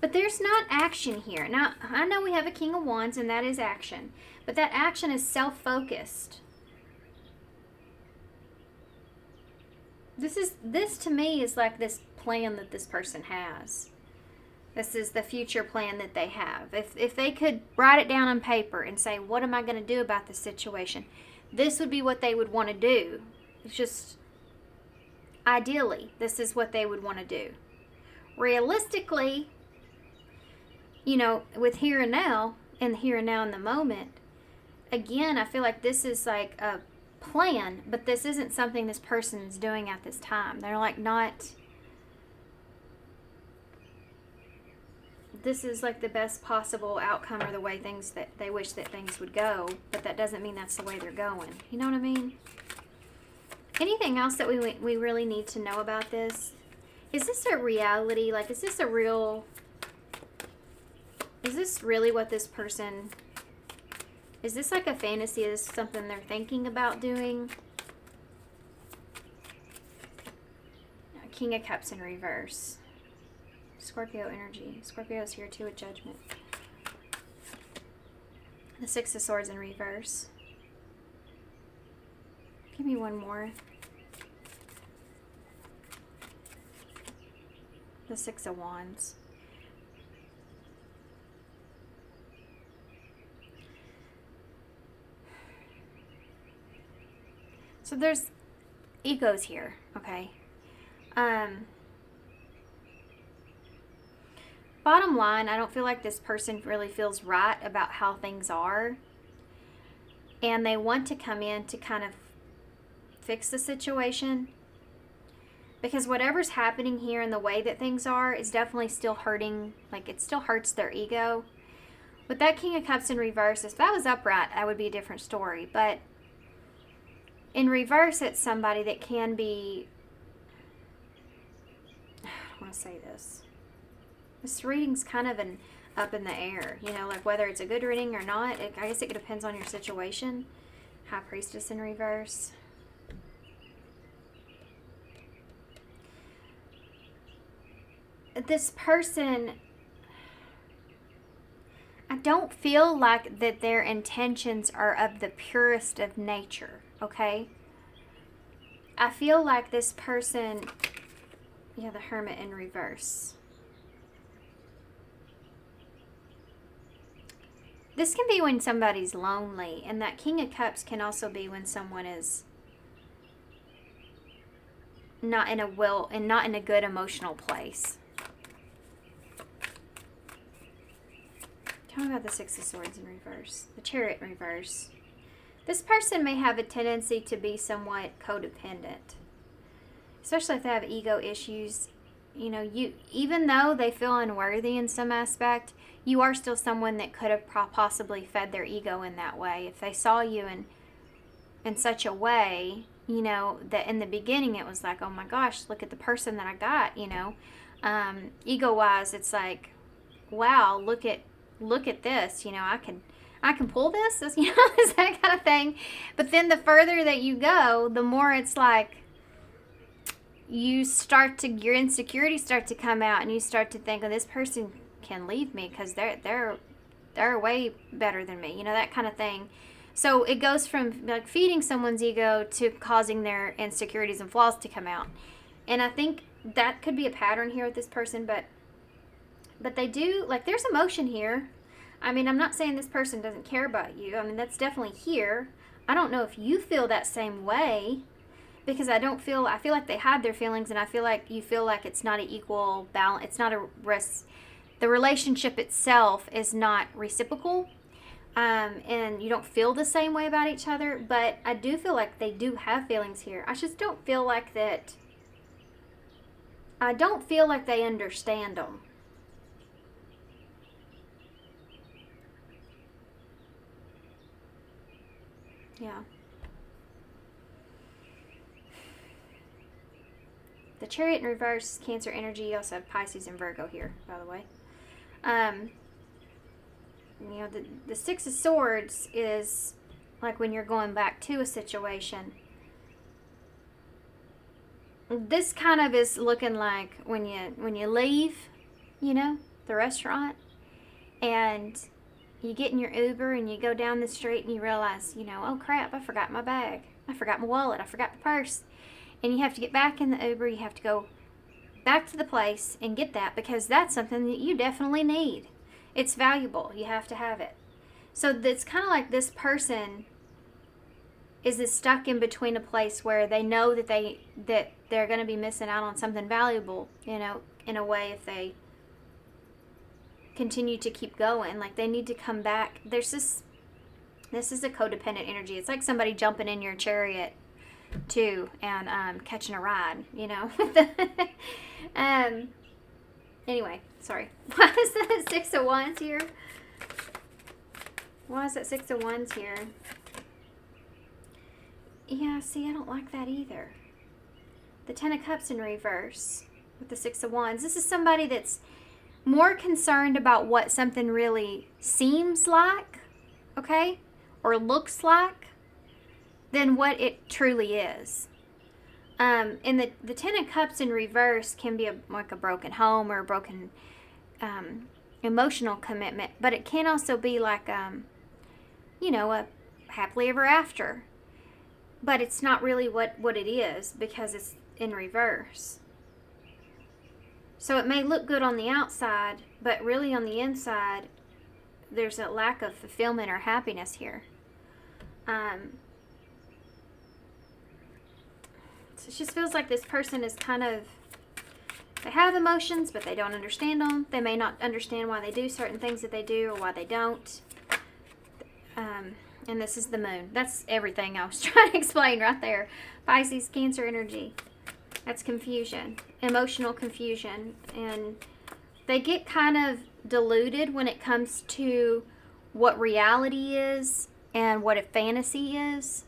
But there's not action here. Now, I know we have a King of Wands, and that is action. But that action is self-focused. This to me is like this plan that this person has. This is the future plan that they have. If they could write it down on paper and say, what am I going to do about this situation? This would be what they would want to do. It's just, ideally, this is what they would want to do. Realistically, you know, with here and now in the moment, again, I feel like this is like a plan, but this isn't something this person's doing at this time. They're like not, this is like the best possible outcome or the way things that they wish that things would go, but that doesn't mean that's the way they're going. You know what I mean? Anything else that we really need to know about this? Is this a reality? Like, is this really what this person, is this like a fantasy? Is this something they're thinking about doing? King of Cups in reverse. Scorpio energy. Scorpio's here too with judgment. The Six of Swords in reverse. Give me one more. The Six of Wands. So there's egos here, okay? Bottom line, I don't feel like this person really feels right about how things are. And they want to come in to kind of fix the situation. Because whatever's happening here and the way that things are is definitely still hurting. Like, it still hurts their ego. With that King of Cups in reverse, if that was upright, that would be a different story. But in reverse, it's somebody that can be, I don't want to say this. This reading's kind of an up in the air, you know, like whether it's a good reading or not. I guess it depends on your situation. High Priestess in reverse. This person, I don't feel like that their intentions are of the purest of nature, okay? I feel like this person, yeah, the Hermit in reverse. This can be when somebody's lonely, and that King of Cups can also be when someone is not in a good emotional place. Tell me about the Six of Swords in reverse. The Chariot in reverse. This person may have a tendency to be somewhat codependent, especially if they have ego issues. You know, even though they feel unworthy in some aspect, you are still someone that could have possibly fed their ego in that way. If they saw you in such a way, you know, that in the beginning it was like, oh my gosh, look at the person that I got, you know. Ego-wise, it's like, wow, look at this, you know, I can pull this, you know, is that kind of thing. But then the further that you go, the more it's like your insecurities start to come out, and you start to think, oh, this person can leave me because they're way better than me, you know, that kind of thing. So it goes from like feeding someone's ego to causing their insecurities and flaws to come out. And I think that could be a pattern here with this person, but they do, like, there's emotion here. I mean, I'm not saying this person doesn't care about you. I mean, that's definitely here. I don't know if you feel that same way, because I feel like they hide their feelings, and I feel like you feel like it's not an equal balance. It's not the relationship itself is not reciprocal, and you don't feel the same way about each other, but I do feel like they do have feelings here. I just don't feel like that. I don't feel like they understand them. Yeah. The Chariot in reverse, Cancer energy. You also have Pisces and Virgo here, by the way. You know, the Six of Swords is like when you're going back to a situation. This kind of is looking like when you leave, you know, the restaurant, and you get in your Uber and you go down the street and you realize, you know, oh crap, I forgot my bag. I forgot my wallet. I forgot my purse. And you have to get back in the Uber. You have to go back to the place and get that because that's something that you definitely need. It's valuable. You have to have it. So it's kind of like this person is stuck in between a place where they know that they're going to be missing out on something valuable, you know, in a way if they continue to keep going. Like they need to come back. This is a codependent energy. It's like somebody jumping in your chariot too and catching a ride, you know. Anyway, sorry. Why is that 6 of Wands here? Why is that 6 of Wands here? Yeah, see, I don't like that either. The 10 of Cups in reverse with the 6 of Wands. This is somebody that's more concerned about what something really seems like, okay, or looks like, than what it truly is. And the 10 of Cups in reverse can be like a broken home or a broken emotional commitment, but it can also be like, you know, a happily ever after. But it's not really what it is because it's in reverse. So it may look good on the outside, but really on the inside, there's a lack of fulfillment or happiness here. So it just feels like this person is kind of, they have emotions, but they don't understand them. They may not understand why they do certain things that they do or why they don't. And this is the moon. That's everything I was trying to explain right there. Pisces, Cancer energy. That's confusion, emotional confusion. And they get kind of diluted when it comes to what reality is and what a fantasy is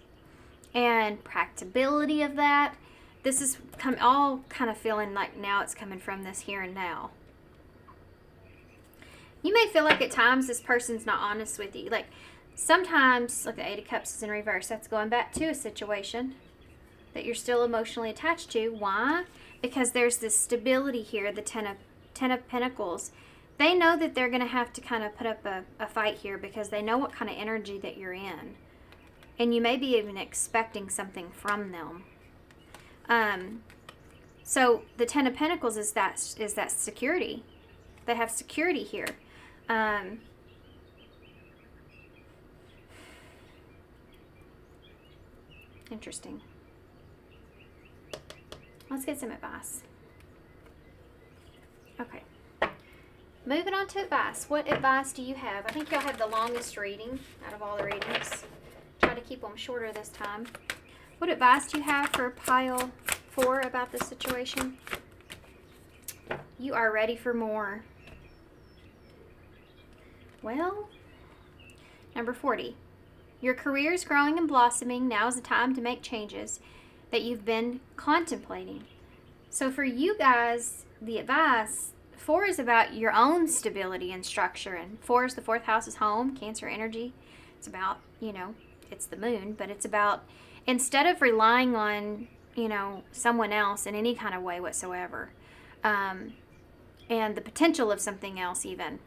and practicability of that. This is all kind of feeling like now it's coming from this here and now. You may feel like at times this person's not honest with you. Like sometimes, like the 8 of Cups is in reverse. That's going back to a situation that you're still emotionally attached to. Why? Because there's this stability here, the 10 of Pentacles. They know that they're going to have to kind of put up a fight here because they know what kind of energy that you're in. And you may be even expecting something from them. So the 10 of Pentacles is that security. They have security here. Interesting. Let's get some advice. Okay. Moving on to advice. What advice do you have? I think y'all have the longest reading out of all the readings. Try to keep them shorter this time. What advice do you have for pile 4 about this situation? You are ready for more. Well, number 40. Your career is growing and blossoming. Now is the time to make changes that you've been contemplating. So for you guys, the advice, 4 is about your own stability and structure. And 4 is the 4th house is home, Cancer energy. It's about, you know, it's the moon, but it's about instead of relying on, you know, someone else in any kind of way whatsoever, and the potential of something else even,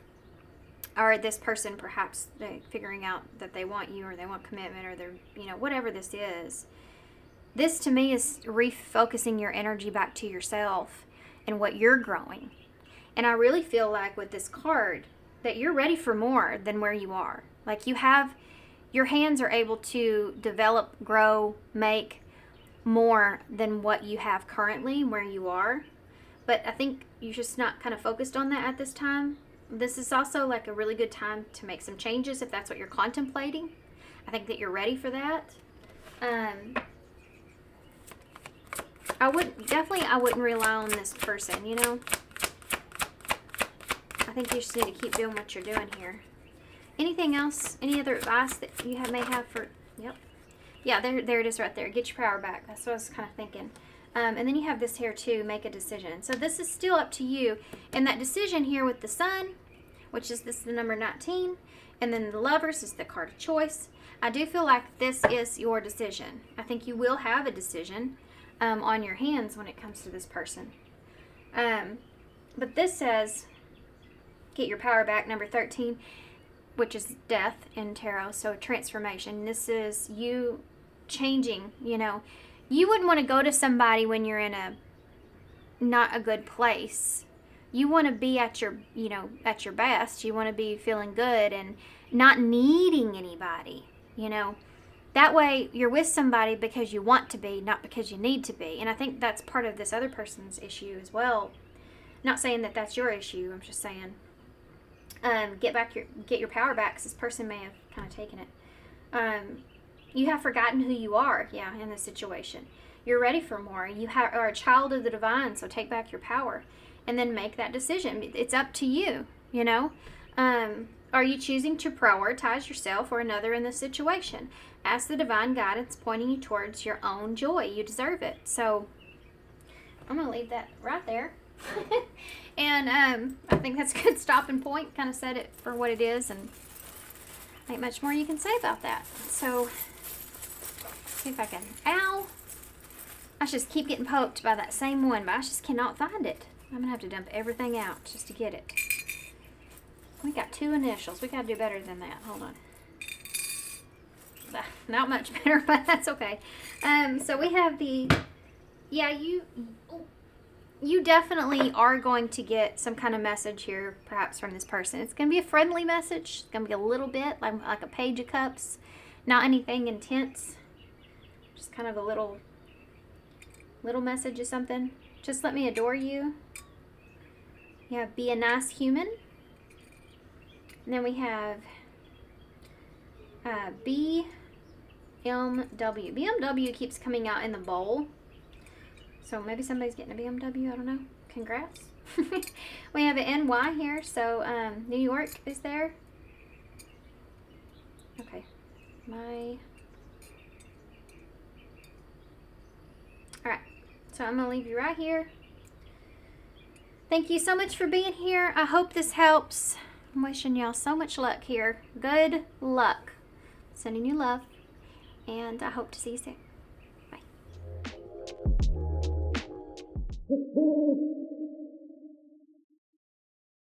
or this person perhaps figuring out that they want you or they want commitment or they're, you know, whatever this is. This to me is refocusing your energy back to yourself and what you're growing. And I really feel like with this card that you're ready for more than where you are. Like you have, your hands are able to develop, grow, make more than what you have currently where you are. But I think you're just not kind of focused on that at this time. This is also like a really good time to make some changes if that's what you're contemplating. I think that you're ready for that. I wouldn't rely on this person, you know. I think you just need to keep doing what you're doing here. Anything else? Any other advice that you may have for, yep. Yeah, there it is right there. Get your power back. That's what I was kind of thinking. And then you have this here too, make a decision. So this is still up to you. And that decision here with the Sun, which is this the number 19, and then the Lovers is the card of choice. I do feel like this is your decision. I think you will have a decision on your hands when it comes to this person. But this says, get your power back, number 13, which is death in tarot, so transformation. This is you changing, you know. You wouldn't want to go to somebody when you're in a not a good place. You want to be at your, you know, at your best. You want to be feeling good and not needing anybody, you know. That way you're with somebody because you want to be, not because you need to be. And I think that's part of this other person's issue as well. Not saying that that's your issue. I'm just saying get your power back, because this person may have kind of taken it. You have forgotten who you are, yeah, in this situation. You're ready for more. You are a child of the divine, so take back your power and then make that decision. It's up to you, you know. Are you choosing to prioritize yourself or another in this situation? Ask the divine guidance pointing you towards your own joy. You deserve it. So I'm going to leave that right there. And I think that's a good stopping point. Kind of said it for what it is, and ain't much more you can say about that. So see if I can. Ow! I just keep getting poked by that same one, but I just cannot find it. I'm gonna have to dump everything out just to get it. We got 2 initials. We gotta do better than that. Hold on. Not much better, but that's okay. So we have the, yeah, you definitely are going to get some kind of message here, perhaps from this person. It's going to be a friendly message. It's going to be a little bit like a Page of Cups. Not anything intense. Just kind of a little message or something. Just let me adore you. Yeah, be a nice human. And then we have BMW. BMW keeps coming out in the bowl. So maybe somebody's getting a BMW, I don't know. Congrats. We have an NY here, so New York is there. Okay. Alright, so I'm going to leave you right here. Thank you so much for being here. I hope this helps. I'm wishing y'all so much luck here. Good luck. Sending you love, and I hope to see you soon. Bye.